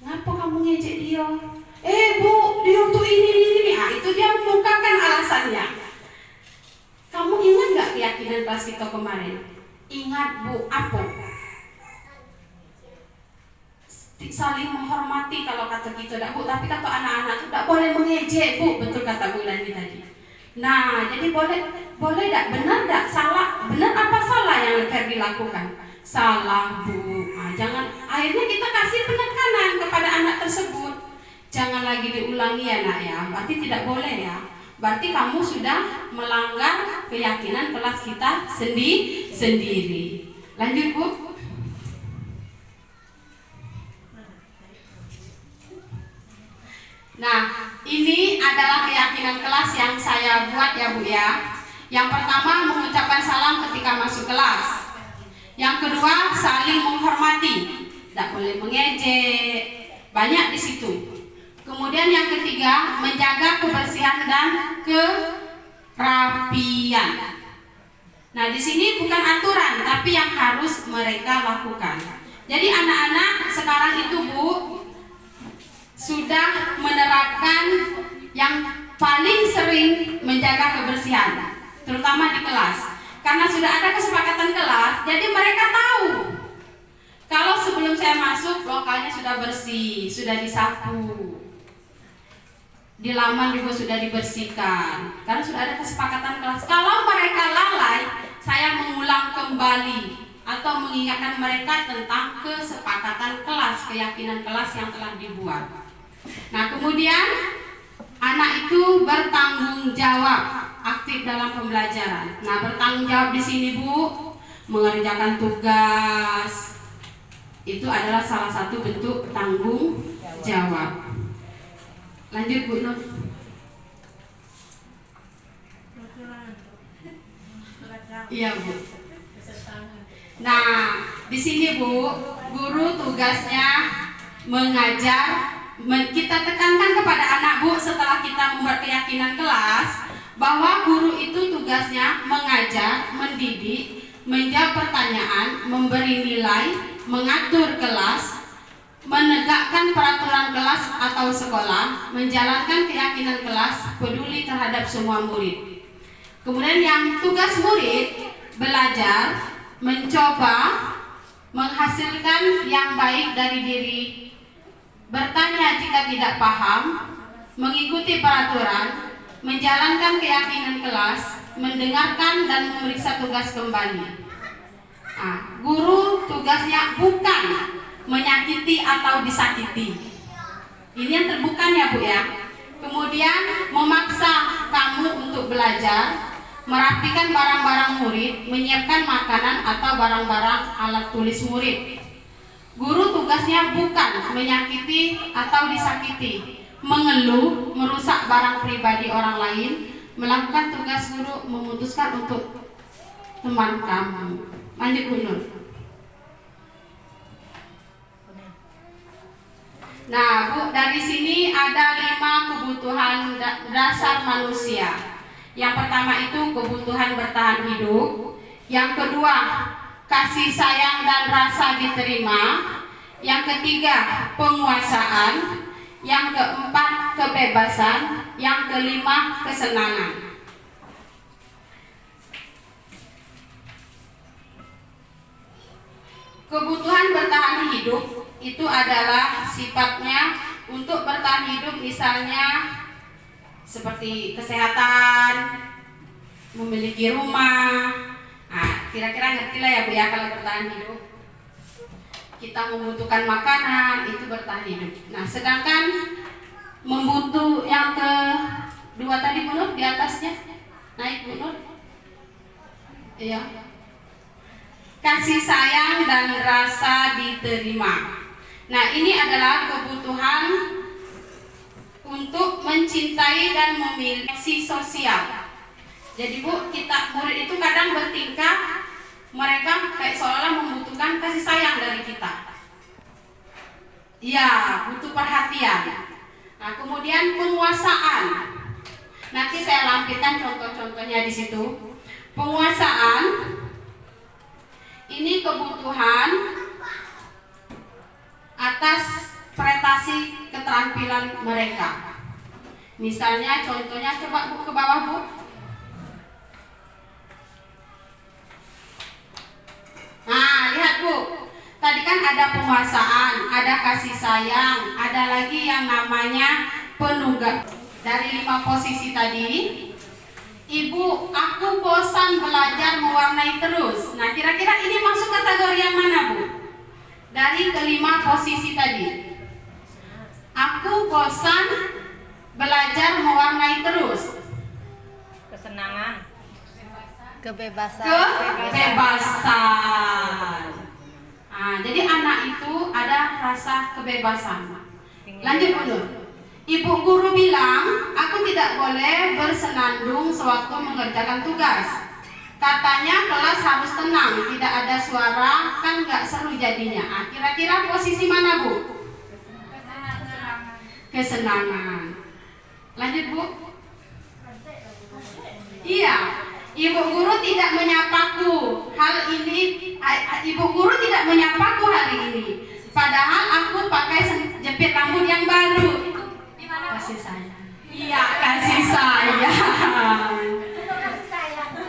Ngapa kamu ngejek dia? Bu, dia tuh ini. Ah, itu dia mengungkapkan alasannya. Kamu ingat gak keyakinan kelas kita kemarin? Ingat Bu, apa? Saling menghormati kalau kata kita, Bu. Tapi kata anak-anak itu tidak boleh mengejek Bu, betul kata Bu Lani tadi. Nah, jadi boleh tak? Benar tak? Salah? Benar apa salah yang Ferdi lakukan? Salah Bu. Nah, jangan. Akhirnya kita kasih penekanan kepada anak tersebut. Jangan lagi diulangi ya nak ya. Berarti tidak boleh ya. Berarti kamu sudah melanggar keyakinan kelas kita sendiri. Lanjut Bu. Nah, ini adalah keyakinan kelas yang saya buat ya Bu ya. Yang pertama, mengucapkan salam ketika masuk kelas. Yang kedua, saling menghormati, tidak boleh mengejek, banyak di situ. Kemudian yang ketiga, menjaga kebersihan dan kerapian. Nah, di sini bukan aturan, tapi yang harus mereka lakukan. Jadi anak-anak sekarang itu Bu sudah menerapkan yang paling sering menjaga kebersihan, terutama di kelas. Karena sudah ada kesepakatan kelas, jadi mereka tahu kalau sebelum saya masuk lokalnya sudah bersih, sudah disapu, di laman juga sudah dibersihkan. Karena sudah ada kesepakatan kelas. Kalau mereka lalai, saya mengulang kembali atau mengingatkan mereka tentang kesepakatan kelas, keyakinan kelas yang telah dibuat. Nah, kemudian anak itu bertanggung jawab, aktif dalam pembelajaran. Nah, bertanggung jawab di sini Bu, mengerjakan tugas itu adalah salah satu bentuk tanggung jawab. Lanjut Bu Nur. Iya Bu. Nah, di sini Bu, guru tugasnya mengajar. Kita tekankan kepada anak Bu setelah kita membuat keyakinan kelas bahwa guru itu tugasnya mengajar, mendidik, menjawab pertanyaan, memberi nilai, mengatur kelas, menegakkan peraturan kelas atau sekolah, menjalankan keyakinan kelas, peduli terhadap semua murid. Kemudian yang tugas murid belajar, mencoba menghasilkan yang baik dari diri, bertanya jika tidak paham, mengikuti peraturan, menjalankan keyakinan kelas, mendengarkan dan memeriksa tugas kembali. Nah, guru tugasnya bukan menyakiti atau disakiti. Ini yang terbukan ya Bu ya. Kemudian memaksa kamu untuk belajar, merapikan barang-barang murid, menyiapkan makanan atau barang-barang alat tulis murid. Guru tugasnya bukan menyakiti atau disakiti, mengeluh, merusak barang pribadi orang lain, melakukan tugas guru, memutuskan untuk teman kamu. Lanjut Bu Nur. Nah Bu, dari sini ada 5 kebutuhan dasar manusia. Yang pertama itu kebutuhan bertahan hidup. Yang kedua, kasih sayang dan rasa diterima. Yang ketiga, penguasaan. Yang keempat, kebebasan. Yang kelima, kesenangan. Kebutuhan bertahan hidup itu adalah sifatnya untuk bertahan hidup, misalnya seperti kesehatan, memiliki rumah. Nah, kira-kira ngerti lah ya Bu ya, kalau bertahan hidup kita membutuhkan makanan, itu bertahan hidup. Nah, sedangkan membutuh yang kedua tadi Bu Nur, di atasnya naik Bu Nur. Iya. Kasih sayang dan rasa diterima. Nah, ini adalah kebutuhan untuk mencintai dan memiliki sosial. Jadi Bu, kita murid itu kadang bertingkah, mereka kayak seolah membutuhkan kasih sayang dari kita. Ya, butuh perhatian. Nah, kemudian penguasaan. Nanti saya lampirkan contoh-contohnya di situ. Penguasaan ini kebutuhan atas prestasi keterampilan mereka. Misalnya contohnya, coba Bu ke bawah Bu. Nah, lihat Bu. Tadi kan ada penguasaan, ada kasih sayang, ada lagi yang namanya penugas. Dari 5 posisi tadi, Ibu, aku bosan belajar mewarnai terus. Nah, kira-kira ini masuk kategori yang mana Bu? Dari kelima posisi tadi. Aku bosan belajar mewarnai terus. Kesenangan. Kebebasan. Kebebasan. Nah, jadi anak itu ada rasa kebebasan. Lanjut Bu Nur. Ibu guru bilang, aku tidak boleh bersenandung sewaktu mengerjakan tugas. Katanya kelas harus tenang, tidak ada suara, kan nggak seru jadinya. Kira-kira posisi mana, Bu? Kesenangan. Lanjut, Bu. Iya, ibu guru tidak menyapaku. Ibu guru tidak menyapaku hari ini. Padahal aku pakai jepit rambut yang baru. Kasih sayang. Iya, kasih sayang.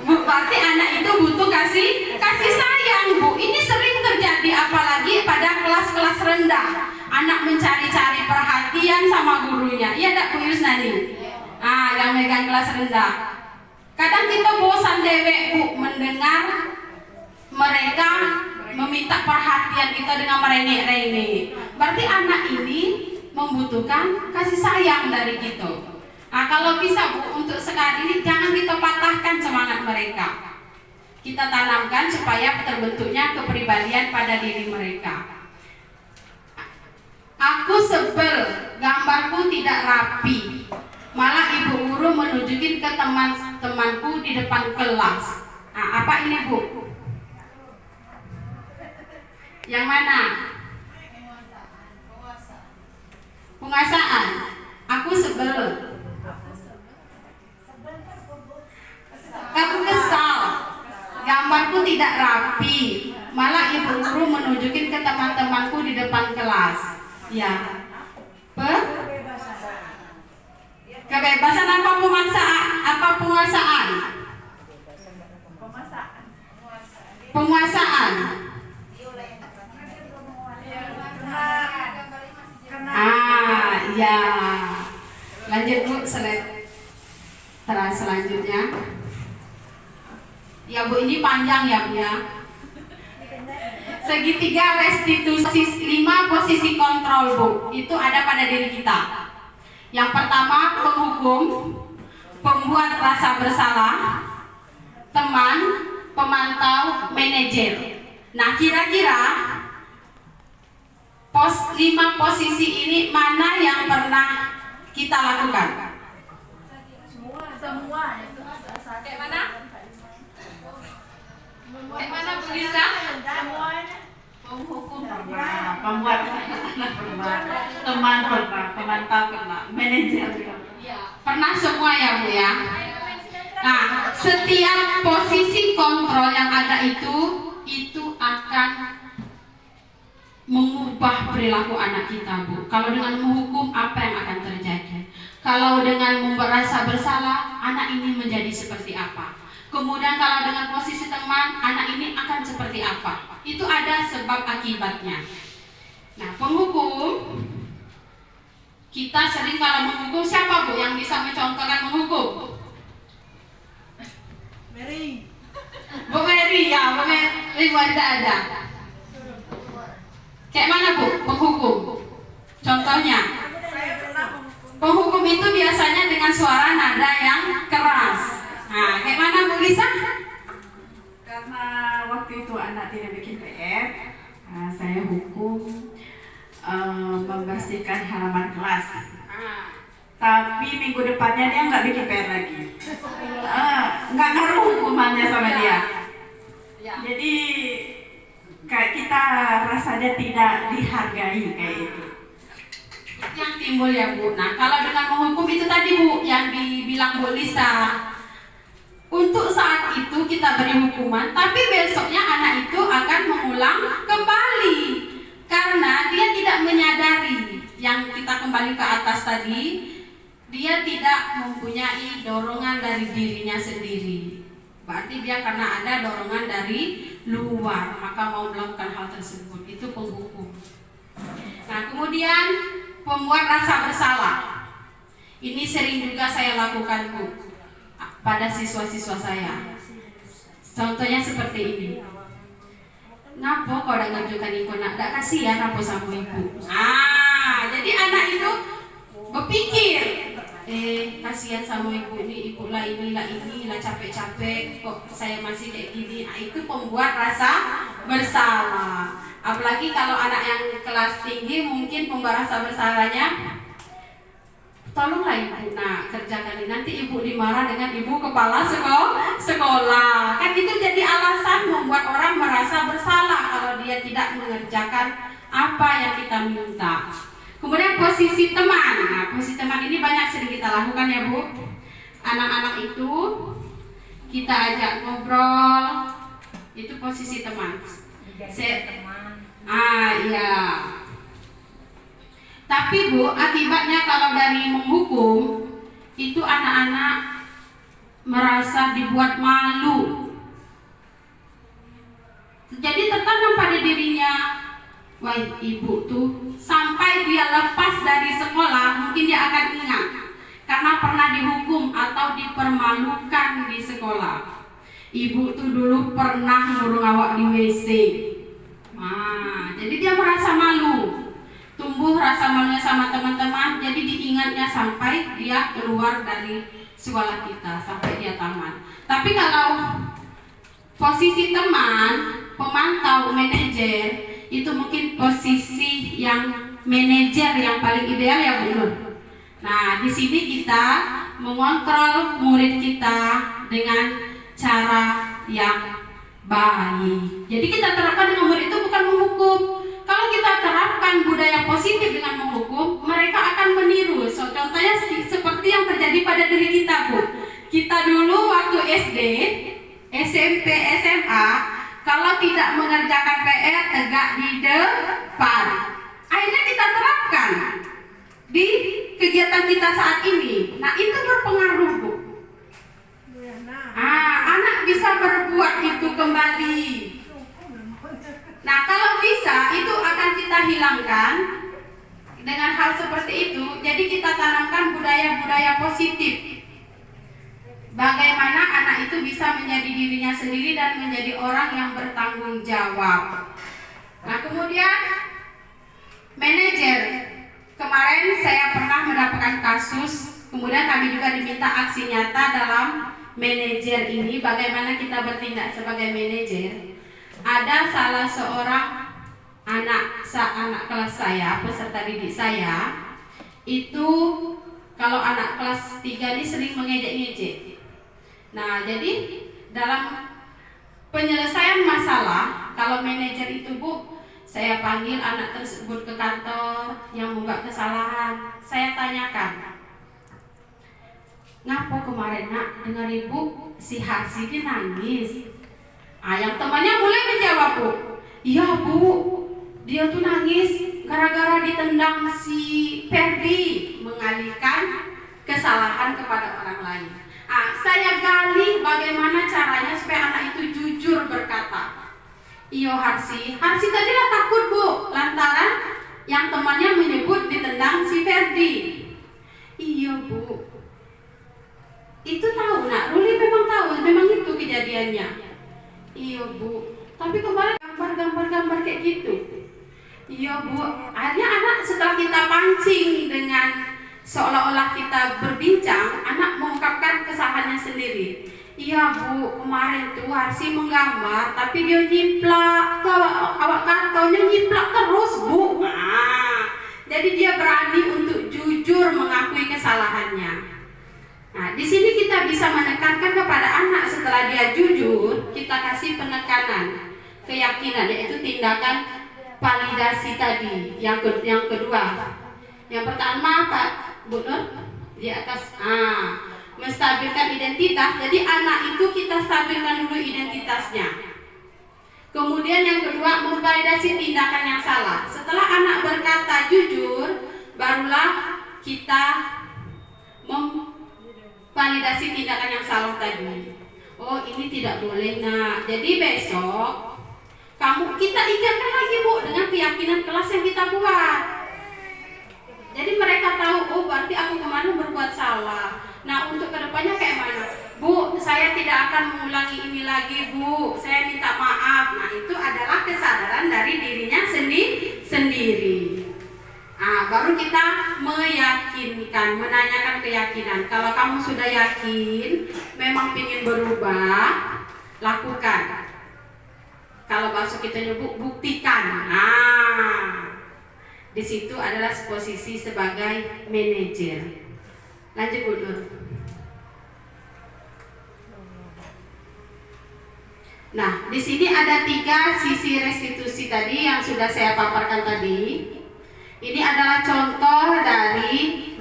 Bu, berarti anak itu butuh kasih sayang, Bu. Ini sering terjadi apalagi pada kelas-kelas rendah. Anak mencari-cari perhatian sama gurunya. Iya enggak, Bu Yusnani? Yang megang kelas rendah. Kadang kita bosan dewek, Bu, mendengar mereka meminta perhatian kita dengan merengek-rengek. Berarti anak ini membutuhkan kasih sayang dari kita. Kalau bisa, Bu, untuk sekali ini jangan kita patahkan semangat mereka. Kita tanamkan supaya terbentuknya kepribadian pada diri mereka. Aku sebel, gambarku tidak rapi. Malah ibu guru menunjukin ke teman-temanku di depan kelas. Apa ini, Bu? Yang mana? Penguasaan. Aku sebel. Aku kesal. Gambarku tidak rapi. Malah ibu guru menunjukin ke teman-temanku di depan kelas. Ya. Kebebasan apa penguasaan? Apa penguasaan? Penguasaan. Ya. Lanjut, Bu, selanjutnya. Ya, Bu, ini panjang ya, Bu ya. Segitiga restitusi 5 posisi kontrol, Bu. Itu ada pada diri kita. Yang pertama, penghukum, pembuat rasa bersalah, teman, pemantau, manajer. Nah, kira-kira 5 posisi ini mana yang pernah kita lakukan? Semua. Kayak mana? Kayak mana, Bu Lisa? Semuanya. Penghukum pernah, pembuat pernah, teman pernah, pemantau pernah, manajer Pernah semua ya, Bu ya? Nah, setiap posisi kontrol yang ada itu akan mengubah perilaku anak kita, Bu. Kalau dengan menghukum, apa yang akan terjadi? Kalau dengan merasa bersalah, anak ini menjadi seperti apa? Kemudian kalau dengan posisi teman, anak ini akan seperti apa? Itu ada sebab akibatnya. Nah, penghukum, kita sering kalau menghukum, siapa, Bu yang bisa mencontohkan menghukum? Mary. Bu Mary, ya, Bu Mary Wanda ada. Kayak mana, Bu, penghukum? Contohnya, penghukum itu biasanya dengan suara nada yang keras. Nah, kayak mana, Bu Lisa? karena waktu itu anak tidak bikin PR, saya hukum membersihkan halaman kelas. Tapi minggu depannya dia nggak bikin PR lagi. Nggak ngaruh hukumannya sama dia. Jadi kayak kita rasanya tidak dihargai kayak itu. Yang timbul ya, Bu. Nah, kalau dengan menghukum itu tadi, Bu, yang dibilang Bu Lisa. Untuk saat itu kita beri hukuman, tapi besoknya anak itu akan mengulang kembali karena dia tidak menyadari yang kita kembali ke atas tadi. Dia tidak mempunyai dorongan dari dirinya sendiri. Berarti dia karena ada dorongan dari luar, maka mau melakukan hal tersebut. Itu penghukum. Nah, kemudian pembuat rasa bersalah. Ini sering juga saya lakukan, Bu, pada siswa-siswa saya. Contohnya seperti ini. Napa kau udah ngajukan ibu nak? Dak kasihan apa sama ibu? Jadi anak itu berpikir, kasihan sama ibu ini, ibu lah inilah capek-capek, kok saya masih kayak gini. Itu pembuat rasa bersalah. Apalagi kalau anak yang kelas tinggi, mungkin pembuat rasa bersalahnya tolonglah ibu nak kerjakan ini, nanti ibu dimarah dengan ibu kepala sekolah. Kan itu jadi alasan membuat orang merasa bersalah kalau dia tidak mengerjakan apa yang kita minta. Kemudian posisi teman. Nah, posisi teman ini banyak sering kita lakukan ya Bu. Anak-anak itu kita ajak ngobrol, itu posisi teman. Iya. Tapi Bu, akibatnya kalau dari menghukum itu anak-anak merasa dibuat malu. Jadi tertanam pada dirinya, wah ibu tuh sampai dia lepas dari sekolah mungkin dia akan ingat karena pernah dihukum atau dipermalukan di sekolah. Ibu tuh dulu pernah ngurung awak di WC. Nah, jadi dia merasa malu. Tumbuh rasa malunya sama teman-teman, jadi diingatnya sampai dia keluar dari sekolah kita, sampai dia tamat. Tapi kalau posisi teman, pemantau, manajer, itu mungkin posisi yang manajer yang paling ideal ya Bu. Nah, di sini kita mengontrol murid kita dengan cara yang baik. Jadi kita terapkan dengan murid itu bukan menghukum. Kalau kita terapkan budaya positif dengan menghukum, mereka akan meniru. So, contohnya seperti yang terjadi pada diri kita Bu. Kita dulu waktu SD, SMP, SMA, kalau tidak mengerjakan PR tegak di depan. Akhirnya kita terapkan di kegiatan kita saat ini. Nah, itu berpengaruh Bu. Anak bisa berbuat itu kembali. Nah, kalau bisa itu akan kita hilangkan dengan hal seperti itu. Jadi kita tanamkan budaya-budaya positif. Bagaimana anak itu bisa menjadi dirinya sendiri dan menjadi orang yang bertanggung jawab. Nah, kemudian manajer. Kemarin saya pernah mendapatkan kasus, kemudian kami juga diminta aksi nyata dalam manajer ini. Bagaimana kita bertindak sebagai manajer. Ada salah seorang anak kelas saya, peserta didik saya, itu kalau anak kelas 3 ini sering mengejek-ngejek. Nah, jadi dalam penyelesaian masalah, kalau manajer itu Bu, saya panggil anak tersebut ke kantor yang membuat kesalahan. Saya tanyakan, ngapa kemarin nak dengar ibu si Harsi ini nangis? Yang temannya mulai menjawab Bu, iya Bu, dia tuh nangis gara-gara ditendang si Ferdi, mengalihkan kesalahan kepada orang lain. Saya gali bagaimana caranya supaya anak itu jujur berkata, iyo Harsi tadi lah takut Bu, lantaran yang temannya menyebut ditendang si Ferdi. Iya Bu, itu tahu nak, Ruli memang tahu, memang itu kejadiannya. Iya Bu, tapi kemarin gambar kayak gitu. Iya Bu, akhirnya anak setelah kita pancing dengan seolah-olah kita berbincang, anak mengungkapkan kesalahannya sendiri. Iya Bu, kemarin tuh Harsi menggambar, tapi dia nyiplak. Awak kan taunya nyiplak terus Bu. Jadi dia berani untuk jujur mengakui kesalahannya. Nah, di sini kita bisa menekankan kepada anak setelah dia jujur, kita kasih penekanan, keyakinan, yaitu tindakan validasi tadi. Yang kedua, yang pertama Pak Bu Nur di atas, menstabilkan identitas. Jadi anak itu kita stabilkan dulu identitasnya. Kemudian yang kedua, memvalidasi tindakan yang salah. Setelah anak berkata jujur, barulah kita validasi tindakan yang salah tadi. Oh, ini tidak boleh nak. Jadi besok kita ingatkan lagi Bu dengan keyakinan kelas yang kita buat. Jadi mereka tahu, oh berarti aku kemarin berbuat salah. Nah, untuk kedepannya kayak mana? Bu, saya tidak akan mengulangi ini lagi Bu, saya minta maaf. Nah, itu adalah kesadaran dari dirinya sendiri. Baru kita meyakinkan, menanyakan keyakinan. Kalau kamu sudah yakin, memang ingin berubah, lakukan. Kalau bahasa kita nyebut, buktikan. Di situ adalah posisi sebagai manajer. Lanjut Bu Nur. Nah, di sini ada 3 sisi restitusi tadi yang sudah saya paparkan tadi. Ini adalah contoh dari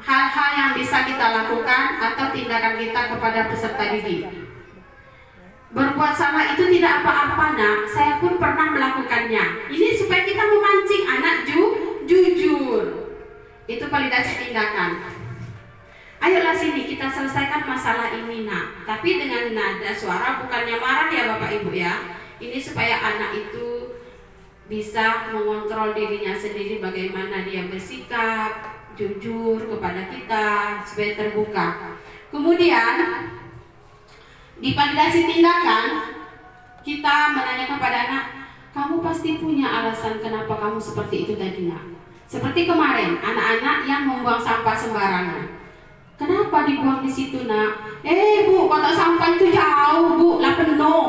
hal-hal yang bisa kita lakukan atau tindakan kita kepada peserta didik. Berbuat salah itu tidak apa-apa nak, saya pun pernah melakukannya. Ini supaya kita memancing anak jujur. Itu validasi tindakan. Ayolah sini kita selesaikan masalah ini nak. Tapi dengan nada suara bukannya marah ya Bapak Ibu ya. Ini supaya anak itu bisa mengontrol dirinya sendiri bagaimana dia bersikap, jujur kepada kita, supaya terbuka. Kemudian di validasi tindakan kita menanya kepada anak, kamu pasti punya alasan kenapa kamu seperti itu tadi nak. Seperti kemarin anak-anak yang membuang sampah sembarangan. Kenapa dibuang di situ nak? Bu, kotak sampah itu jauh bu, lah penuh.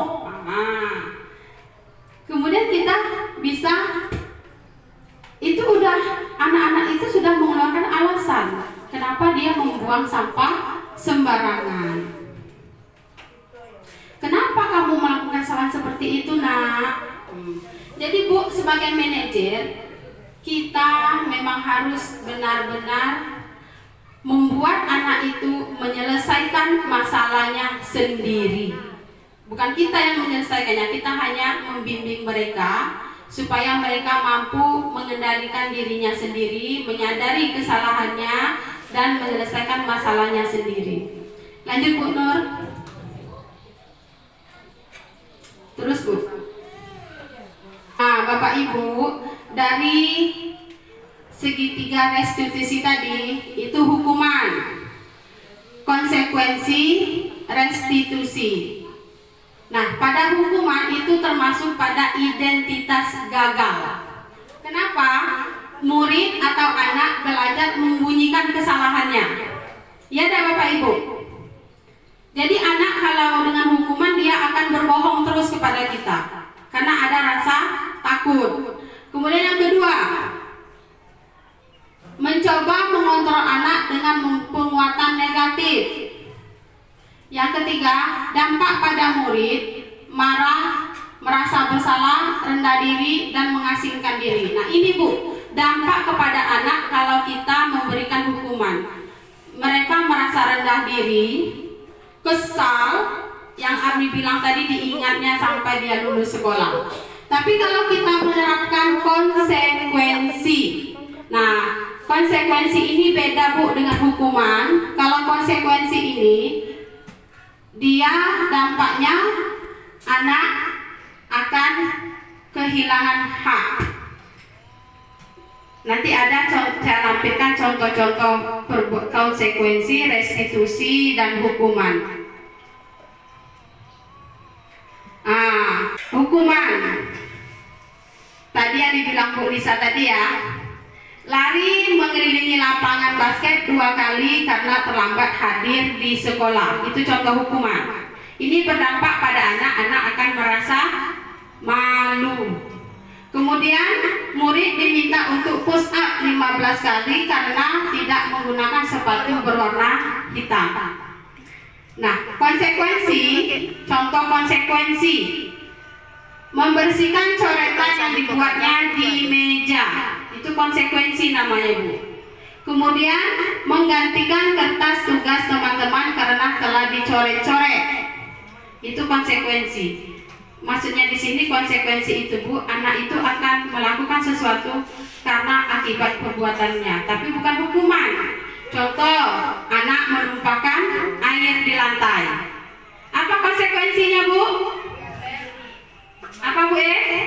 Kemudian kita bisa, itu udah anak-anak itu sudah mengeluarkan alasan kenapa dia membuang sampah sembarangan. Kenapa kamu melakukan kesalahan seperti itu nak? Jadi Bu, sebagai manajer kita memang harus benar-benar membuat anak itu menyelesaikan masalahnya sendiri. Bukan kita yang menyelesaikannya, kita hanya membimbing mereka supaya mereka mampu mengendalikan dirinya sendiri, menyadari kesalahannya dan menyelesaikan masalahnya sendiri. Lanjut Bu Nur. Terus Bu. Nah, Bapak Ibu, dari segitiga restitusi tadi itu hukuman, konsekuensi, restitusi. Nah, pada hukuman itu termasuk pada identitas gagal. Kenapa? Murid atau anak belajar membunyikan kesalahannya. Ya dah Bapak Ibu. Jadi anak kalau dengan hukuman dia akan berbohong terus kepada kita karena ada rasa takut. Kemudian yang kedua, mencoba mengontrol anak dengan penguatan negatif. Yang ketiga, dampak pada murid, marah, merasa bersalah, rendah diri, dan mengasingkan diri. Nah ini Bu, dampak kepada anak kalau kita memberikan hukuman. Mereka merasa rendah diri, kesal, yang Abi bilang tadi diingatnya sampai dia lulus sekolah. Tapi kalau kita menerapkan konsekuensi, nah konsekuensi ini beda Bu dengan hukuman. Kalau konsekuensi ini dia dampaknya anak akan kehilangan hak. Nanti ada saya lampirkan contoh-contoh konsekuensi, restitusi dan hukuman. Hukuman. Tadi yang dibilang Bu Lisa tadi ya. Lari mengelilingi lapangan basket 2 kali karena terlambat hadir di sekolah. Itu contoh hukuman. Ini berdampak pada anak akan merasa malu. Kemudian murid diminta untuk push up 15 kali karena tidak menggunakan sepatu berwarna hitam. Nah, konsekuensi, contoh konsekuensi, membersihkan coretan yang dibuatnya di meja. Itu konsekuensi namanya Bu. Kemudian menggantikan kertas tugas teman-teman karena telah dicoret-coret. Itu konsekuensi. Maksudnya di sini konsekuensi itu Bu, anak itu akan melakukan sesuatu karena akibat perbuatannya, tapi bukan hukuman. Contoh, anak menumpahkan air di lantai. Apa konsekuensinya Bu? Apa Bu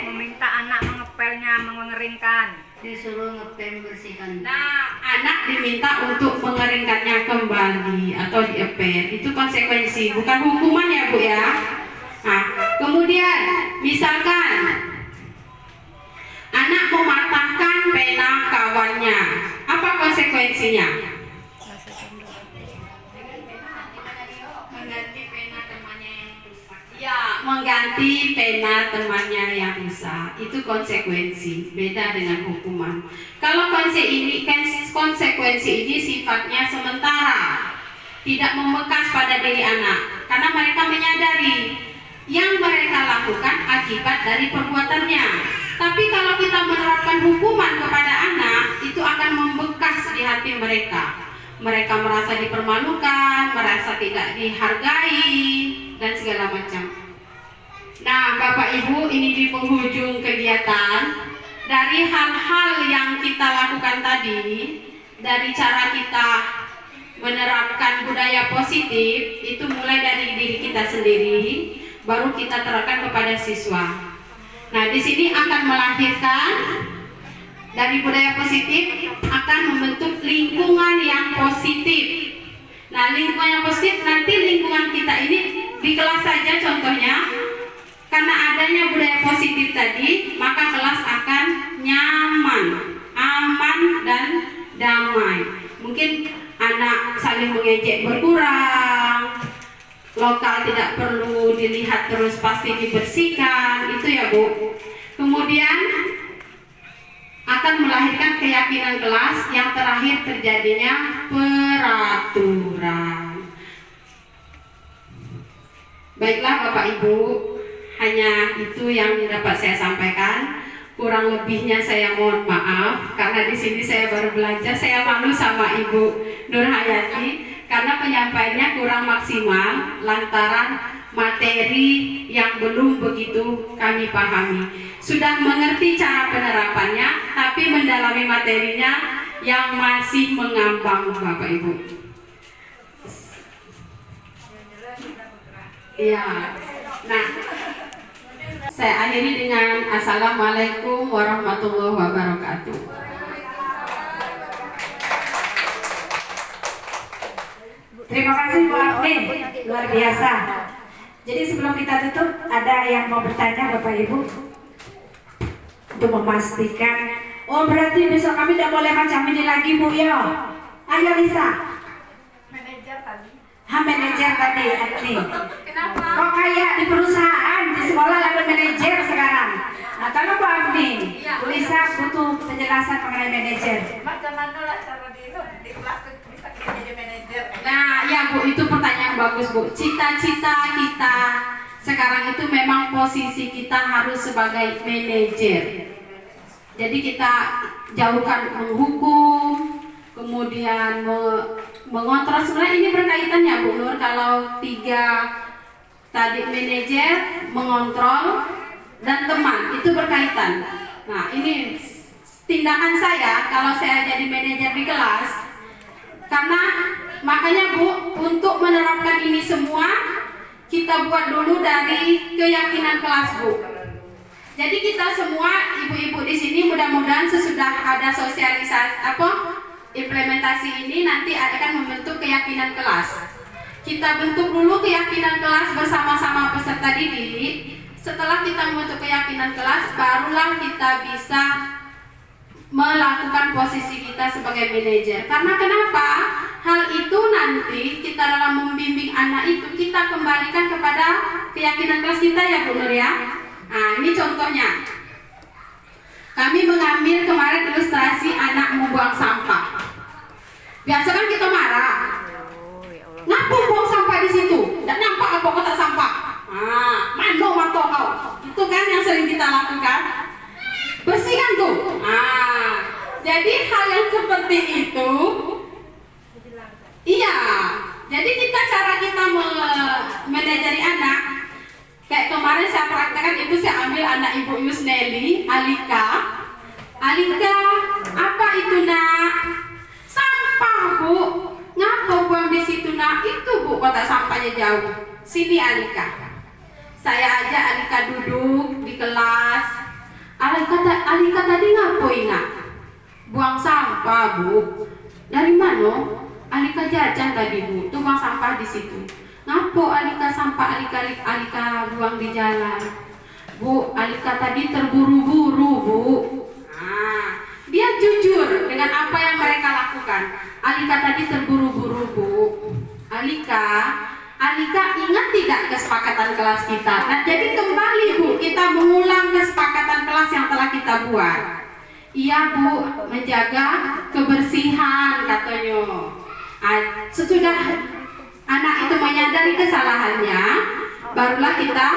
Meminta anak mengepelnya, mengeringkan. Disuruh ngepel bersihkan. Nah, anak diminta untuk mengeringkannya kembali atau diepel. Itu konsekuensi, bukan hukuman ya Bu ya. Nah, kemudian misalkan anak mematahkan pena kawannya, apa konsekuensinya? Mengganti pena temannya yang rusak. Ya, mengganti ganti pena temannya yang rusak. Itu konsekuensi, beda dengan hukuman. Kalau konsekuensi ini sifatnya sementara, tidak membekas pada diri anak, karena mereka menyadari yang mereka lakukan akibat dari perbuatannya. Tapi kalau kita menerapkan hukuman kepada anak, itu akan membekas di hati mereka. Mereka merasa dipermalukan, merasa tidak dihargai, dan segala macam. Nah, Bapak Ibu, ini di penghujung kegiatan, dari hal-hal yang kita lakukan tadi, dari cara kita menerapkan budaya positif, itu mulai dari diri kita sendiri, baru kita terapkan kepada siswa. Nah, di sini akan melahirkan dari budaya positif, akan membentuk lingkungan yang positif. Nah, lingkungan yang positif, nanti lingkungan kita ini di kelas saja contohnya, karena adanya budaya positif tadi, maka kelas akan nyaman, aman, dan damai. Mungkin anak saling mengejek berkurang, lokal tidak perlu dilihat terus, pasti dibersihkan, itu ya Bu. Kemudian akan melahirkan keyakinan kelas, yang terakhir terjadinya peraturan. Baiklah Bapak Ibu, hanya itu yang dapat saya sampaikan. Kurang lebihnya saya mohon maaf, karena di sini saya baru belajar. Saya malu sama Ibu Nur Hayati karena penyampaiannya kurang maksimal lantaran materi yang belum begitu kami pahami. Sudah mengerti cara penerapannya, tapi mendalami materinya yang masih mengambang Bapak Ibu. Iya. Nah, saya akhiri dengan Assalamualaikum warahmatullahi wabarakatuh. Terima kasih Bu Afnin, luar biasa. Jadi sebelum kita tutup, ada yang mau bertanya Bapak Ibu? Untuk memastikan, oh berarti besok kami tidak boleh macam ini lagi Bu ya? Ayo Lisa. Manajer tadi. Manajer tadi, Afni. Kenapa? Kok kayak di perusahaan, di sekolah ada manajer sekarang. Nah, kalau Bu Afni, Bu Lisa butuh penjelasan mengenai manajer. Macam mana lah cara di kelas bisa kita jadi manajer? Nah, ya Bu, itu pertanyaan bagus Bu. Cita-cita kita sekarang itu memang posisi kita harus sebagai manajer. Jadi kita jauhkan menghukum, kemudian mengontrol. Sebenarnya ini berkaitan ya Bu Nur. Kalau tiga tadi, manajer, mengontrol, dan teman, itu berkaitan. Nah, ini tindakan saya kalau saya jadi manajer di kelas. Karena makanya Bu, untuk menerapkan ini semua kita buat dulu dari keyakinan kelas Bu. Jadi kita semua ibu-ibu di sini mudah-mudahan sesudah ada sosialisasi implementasi ini nanti akan membentuk keyakinan kelas. Kita bentuk dulu keyakinan kelas bersama-sama peserta didik. Setelah kita membentuk keyakinan kelas, barulah kita bisa melakukan posisi kita sebagai manajer. Karena kenapa? Hal itu nanti kita dalam membimbing anak itu kita kembalikan kepada keyakinan kelas kita ya Bu Nur ya. Nah, ini contohnya. Kami mengambil kemarin ilustrasi anak membuang sampah. Biasa kan kita marah. Ngapa buang sampah di situ? Dan nampak apa kotak sampah? Mano mato kau. Itu kan yang sering kita lakukan. Bersihkan tuh. Jadi hal yang seperti itu, iya. Jadi cara kita menajari anak. Kayak kemarin saya praktekkan itu, saya ambil anak Ibu Yusneli, Alika. Alika, apa itu nak? Sampah Bu. Ngapa buang di situ nak? Itu Bu, kotak sampahnya jauh. Sini Alika. Saya ajak Alika duduk di kelas. Alika tadi ngapain nak? Buang sampah Bu. Dari mana? Alika jajan tadi Bu. Tuh buang sampah di situ. Ngapo Alika sampah Alika buang di jalan? Bu, Alika tadi terburu-buru Bu. Dia jujur dengan apa yang mereka lakukan. Alika tadi terburu-buru Bu. Alika ingat tidak kesepakatan kelas kita? Nah, jadi kembali Bu, kita mengulang kesepakatan kelas yang telah kita buat. Iya Bu, menjaga kebersihan katanya. Sesudah anak itu menyadari kesalahannya, barulah kita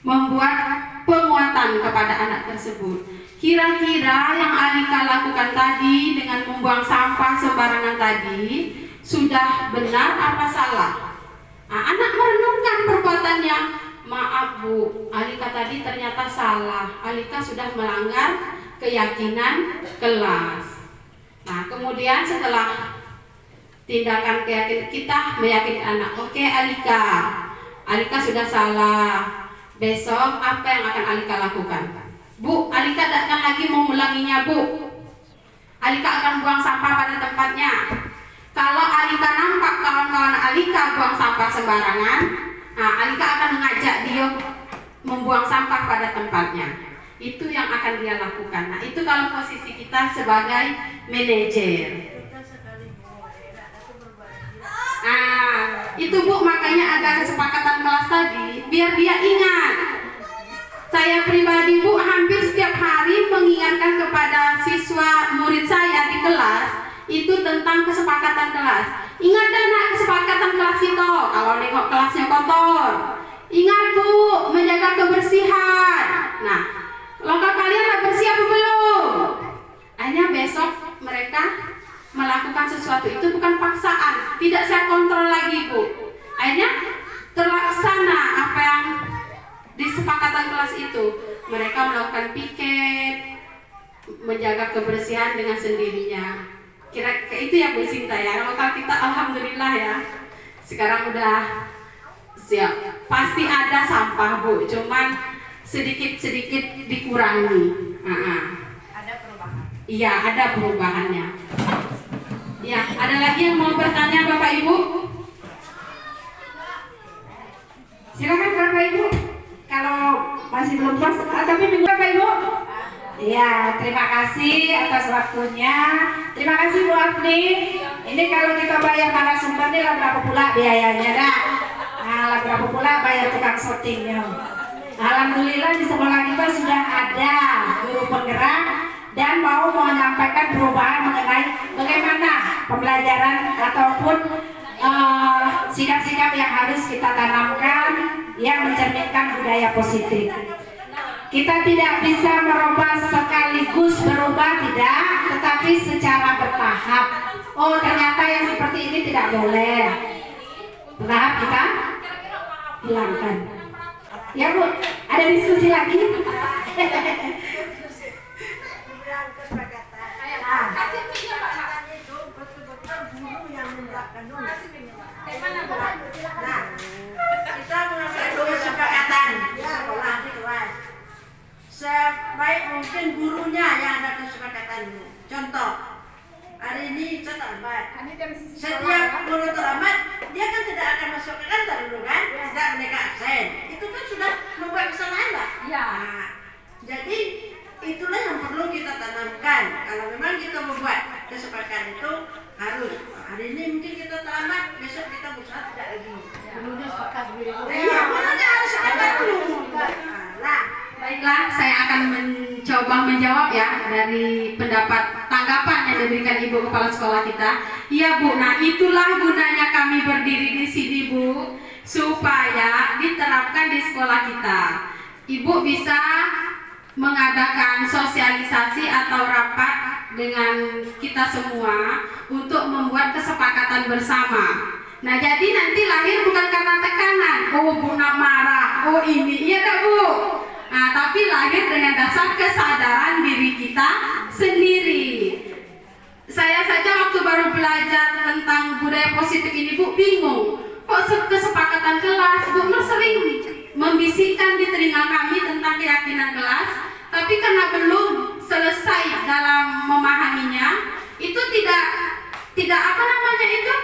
membuat penguatan kepada anak tersebut. Kira-kira yang Alika lakukan tadi dengan membuang sampah sembarangan tadi sudah benar apa salah? Nah, anak merenungkan perbuatannya. Maaf Bu, Alika tadi ternyata salah. Alika sudah melanggar keyakinan kelas. Nah, kemudian setelah tindakan keyakinan kita meyakini anak, oke Alika sudah salah. Besok apa yang akan Alika lakukan? Bu, Alika akan lagi mengulanginya Bu. Alika akan buang sampah pada tempatnya. Kalau Alika nampak kawan-kawan Alika buang sampah sembarangan, nah Alika akan mengajak dia membuang sampah pada tempatnya. Itu yang akan dia lakukan. Nah, itu kalau posisi kita sebagai manajer. Nah, itu Bu, makanya ada kesepakatan kelas tadi, biar dia ingat. Saya pribadi Bu, hampir setiap hari mengingatkan kepada siswa murid saya di kelas itu tentang kesepakatan kelas. Ingat dan nak kesepakatan kelas itu, kalau nengok kelasnya kotor, ingat Bu, menjaga kebersihan. Nah, langkah kalian lah bersih apa belum? Akhirnya besok mereka melakukan sesuatu itu bukan paksaan, tidak saya kontrol lagi Bu. Akhirnya terlaksana apa yang disepakatan kelas itu. Mereka melakukan piket, menjaga kebersihan dengan sendirinya. Kira itu ya Bu Sinta ya. Kalau kita alhamdulillah ya, sekarang udah siap. Pasti ada sampah Bu, cuman sedikit-sedikit dikurangi. Ada perubahan. Iya, ada perubahannya. Ya, ada lagi yang mau bertanya Bapak Ibu? Silakan Bapak Ibu. Kalau masih belum puas, tapi minggu Bapak Ibu. Iya, terima kasih atas waktunya. Terima kasih Bu Afni. Ini kalau kita bayar narasumber ini lah berapa pula biayanya dah? Nah, lah berapa pula bayar tukang sortingnya? Alhamdulillah di sekolah kita sudah ada guru penggerak dan mau menyampaikan perubahan mengenai bagaimana pembelajaran ataupun sikap-sikap yang harus kita tanamkan yang mencerminkan budaya positif. Kita tidak bisa merubah sekaligus berubah, tidak, tetapi secara bertahap. Oh, ternyata yang seperti ini tidak boleh. Bertahap kita hilangkan. Ya Bu, ada diskusi lagi? Kita mengambil dua kesepakatan di sekolah di kelas. Sebaik mungkin gurunya yang ada kesepakatannya. Contoh, hari ini terlambat. Setiap guru terlambat, dia kan tidak akan masuk ke kantor dulu kan? Tidak mereka absen. Itu kan sudah membuat kesalahan Mbak. Ya. Nah, jadi itulah yang perlu kita tanamkan. Kalau memang kita membuat kesepakatan itu harus hari ini mungkin kita terlambat, besok kita berusaha tidak lagi. Gurunya sepakat dulu. Iya, gurunya harus sepakat dulu. Nah, Baiklah, saya akan mencoba menjawab ya dari pendapat tanggapan yang diberikan Ibu Kepala Sekolah kita. Iya Bu, nah itulah gunanya kami berdiri di sini Bu, supaya diterapkan di sekolah kita. Ibu bisa mengadakan sosialisasi atau rapat dengan kita semua untuk membuat kesepakatan bersama. Nah jadi nanti lahir bukan karena tekanan, oh Bu nak marah, oh ini, iya tak Bu? Nah, tapi lahir dengan dasar kesadaran diri kita sendiri. Saya saja waktu baru belajar tentang budaya positif ini Bu bingung. Kok kesepakatan kelas, Bu Nur sering membisikkan di telinga kami tentang keyakinan kelas, tapi karena belum selesai dalam memahaminya, itu tidak apa namanya itu,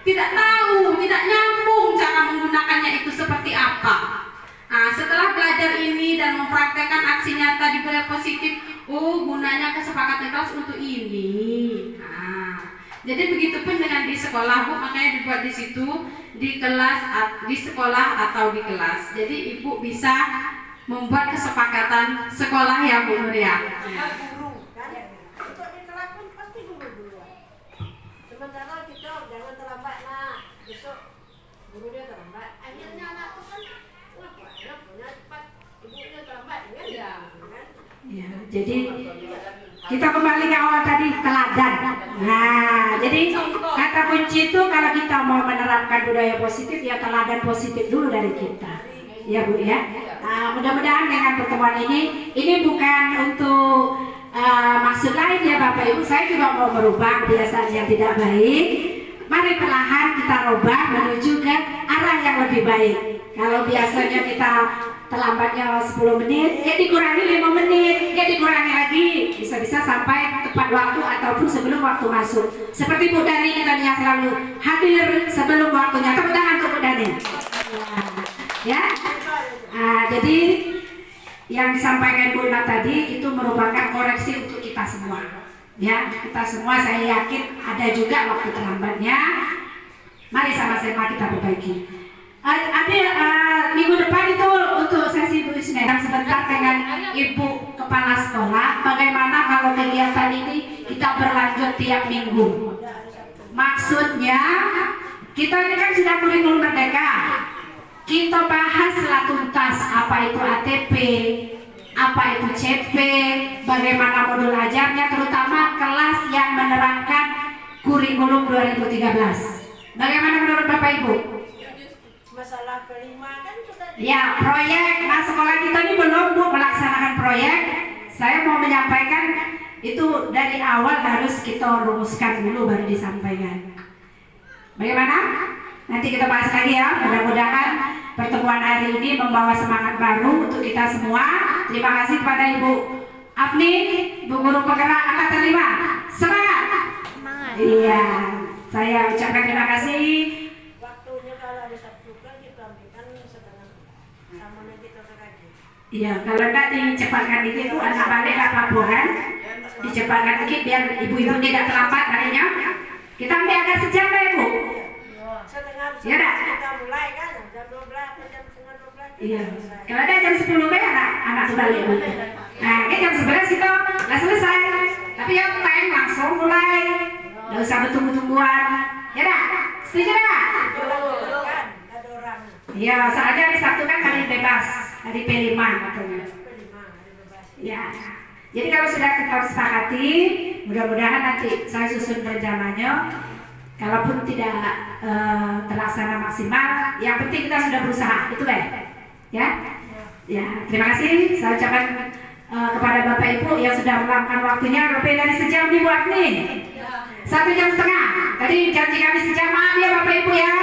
tidak tahu, tidak nyambung cara menggunakannya itu seperti apa. Nah, setelah belajar ini dan mempraktekkan aksi nyata di budaya positif, oh gunanya kesepakatan kelas untuk ini. Nah, jadi begitupun dengan di sekolah Bu, makanya dibuat di situ. di kelas, di sekolah atau di kelas. Jadi ibu bisa membuat kesepakatan sekolah ya Bu Nur ya. Guru kan untuk diterapkan pasti guru duluan. Sementara kita jangan terlambat, nah besok gurunya terlambat, akhirnya anak itu kan wah anak punya cepat, ibunya terlambat kan ya kan. Ya, jadi kita kembali ke awal tadi, teladan. Nah, jadi kata kunci itu kalau kita mau menerapkan budaya positif ya teladan positif dulu dari kita. Ya Bu ya. Nah, mudah-mudahan dengan pertemuan ini bukan untuk maksud lain ya Bapak Ibu. Saya juga mau merubah kebiasaan yang tidak baik. Mari perlahan kita rubah menuju ke arah yang lebih baik. Kalau biasanya kita terlambatnya 10 menit, ya dikurangi 5 menit, ya dikurangi lagi, bisa-bisa sampai tepat waktu ataupun sebelum waktu masuk. Seperti Bu Dani tadi yang selalu hadir sebelum waktunya. Tepuk tangan untuk Bu Dani. Ya, jadi yang disampaikan Bu Ina tadi itu merupakan koreksi untuk kita semua. Ya, kita semua saya yakin ada juga waktu terlambatnya. Mari sama-sama kita perbaiki. Minggu depan itu untuk sesi Bu Isna sebentar dengan Ibu Kepala Sekolah. Bagaimana kalau kegiatan ini kita berlanjut tiap minggu? Maksudnya kita ini kan sudah kurikulum merdeka. Kita bahas setelah tuntas apa itu ATP, apa itu CP, bagaimana modul ajarnya, terutama kelas yang menerapkan kurikulum 2013. Bagaimana menurut Bapak Ibu? Masalah kelima kan sudah Ya, proyek. Nah, sekolah kita ini belum Bu melaksanakan proyek. Saya mau menyampaikan itu dari awal harus kita rumuskan dulu baru disampaikan. Bagaimana? Nanti kita bahas lagi ya. Mudah-mudahan pertemuan hari ini membawa semangat baru untuk kita semua. Terima kasih kepada Ibu Afni, Bu Guru Penggerak Angkatan 5. Semangat. Iya, saya ucapkan terima kasih. waktunya kalau ada Sabtu kan kita ambilkan setengah sama nanti kita lagi. Iya, kalau enggak dicepatkan dikit Bu, anak balik gak laporan. Dicepatkan dikit biar ibu-ibu tidak terlambat harinya. Kita ambil agak sejam lah Ibu. Setengah Ya dah. kita mulai kan jam 12 jam setengah 12 Iya. kita selesai. Kalau ada jam 10 kan anak sudah balik. Nah, ini jam 11 kita udah selesai. Tapi yang lain langsung mulai. Nggak usah bertunggu-tungguan. Ya dah. Setuju dah? Kan ada orang Iya, soalnya hari Sabtu kan hari bebas, hari P5 katanya. kelima ada bebas. Ya. Jadi kalau sudah kita sepakati, mudah-mudahan nanti saya susun rencananya. Kalaupun tidak terlaksana maksimal, yang penting kita sudah berusaha, itu baik. Ya. Ya, terima kasih. Saya ucapkan kepada Bapak Ibu yang sudah meluangkan waktunya lebih dari sejam nih Bu Agni. 1 jam setengah. Tadi janji kami sejam, maaf ya Bapak Ibu ya.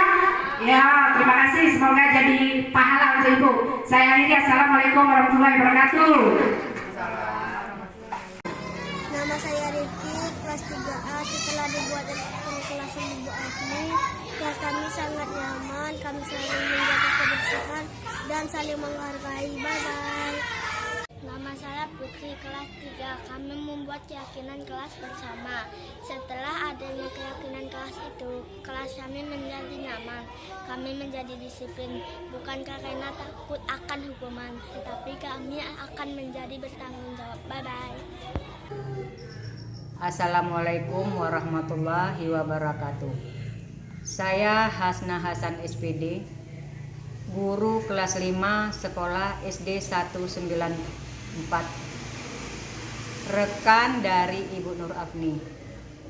Ya, terima kasih. Semoga jadi pahala untuk Ibu. Saya akhiri. Assalamualaikum warahmatullahi wabarakatuh. Nama saya Rifki, kelas 3A. Setelah dibuat kelas Ibu Afni, kelas kami sangat nyaman, kami selalu menjaga kebersihan dan saling menghargai. Bye-bye. Nama saya Putri, kelas 3. Kami membuat keyakinan kelas bersama. Setelah adanya keyakinan kelas itu, kelas kami menjadi nyaman. Kami menjadi disiplin, bukan karena takut akan hukuman, tetapi kami akan menjadi bertanggung jawab. Bye-bye. Assalamualaikum warahmatullahi wabarakatuh. Saya Hasna Hasan SPD, guru kelas 5 sekolah SD 194, rekan dari Ibu Nur Afni.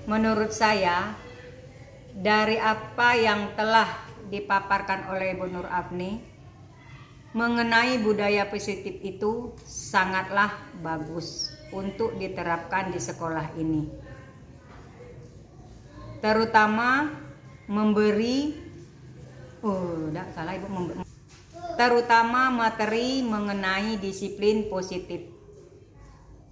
Menurut saya, dari apa yang telah dipaparkan oleh Ibu Nur Afni mengenai budaya positif itu sangatlah bagus untuk diterapkan di sekolah ini, terutama memberi terutama materi mengenai disiplin positif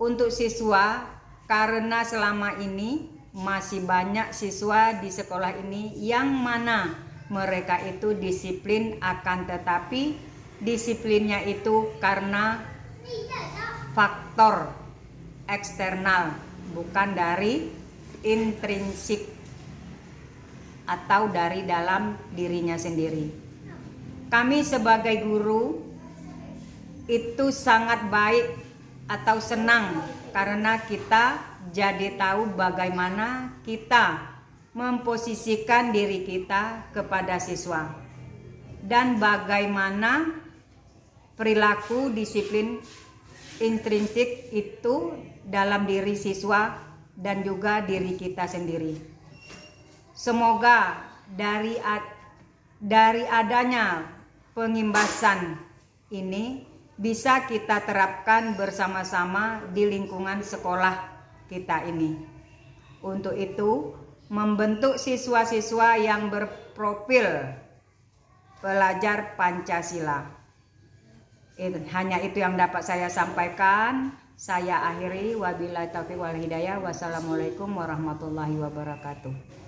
untuk siswa, karena selama ini masih banyak siswa di sekolah ini yang mana mereka itu disiplin, akan tetapi disiplinnya itu karena faktor eksternal, bukan dari intrinsik atau dari dalam dirinya sendiri. Kami sebagai guru itu sangat baik atau senang karena kita jadi tahu bagaimana kita memposisikan diri kita kepada siswa dan bagaimana perilaku disiplin intrinsik itu dalam diri siswa dan juga diri kita sendiri. Semoga dari adanya pengimbasan ini bisa kita terapkan bersama-sama di lingkungan sekolah kita ini. Untuk itu, membentuk siswa-siswa yang berprofil pelajar Pancasila. Hanya itu yang dapat saya sampaikan. Saya akhiri, wabillahi taufiq wal hidayah. Wassalamualaikum warahmatullahi wabarakatuh.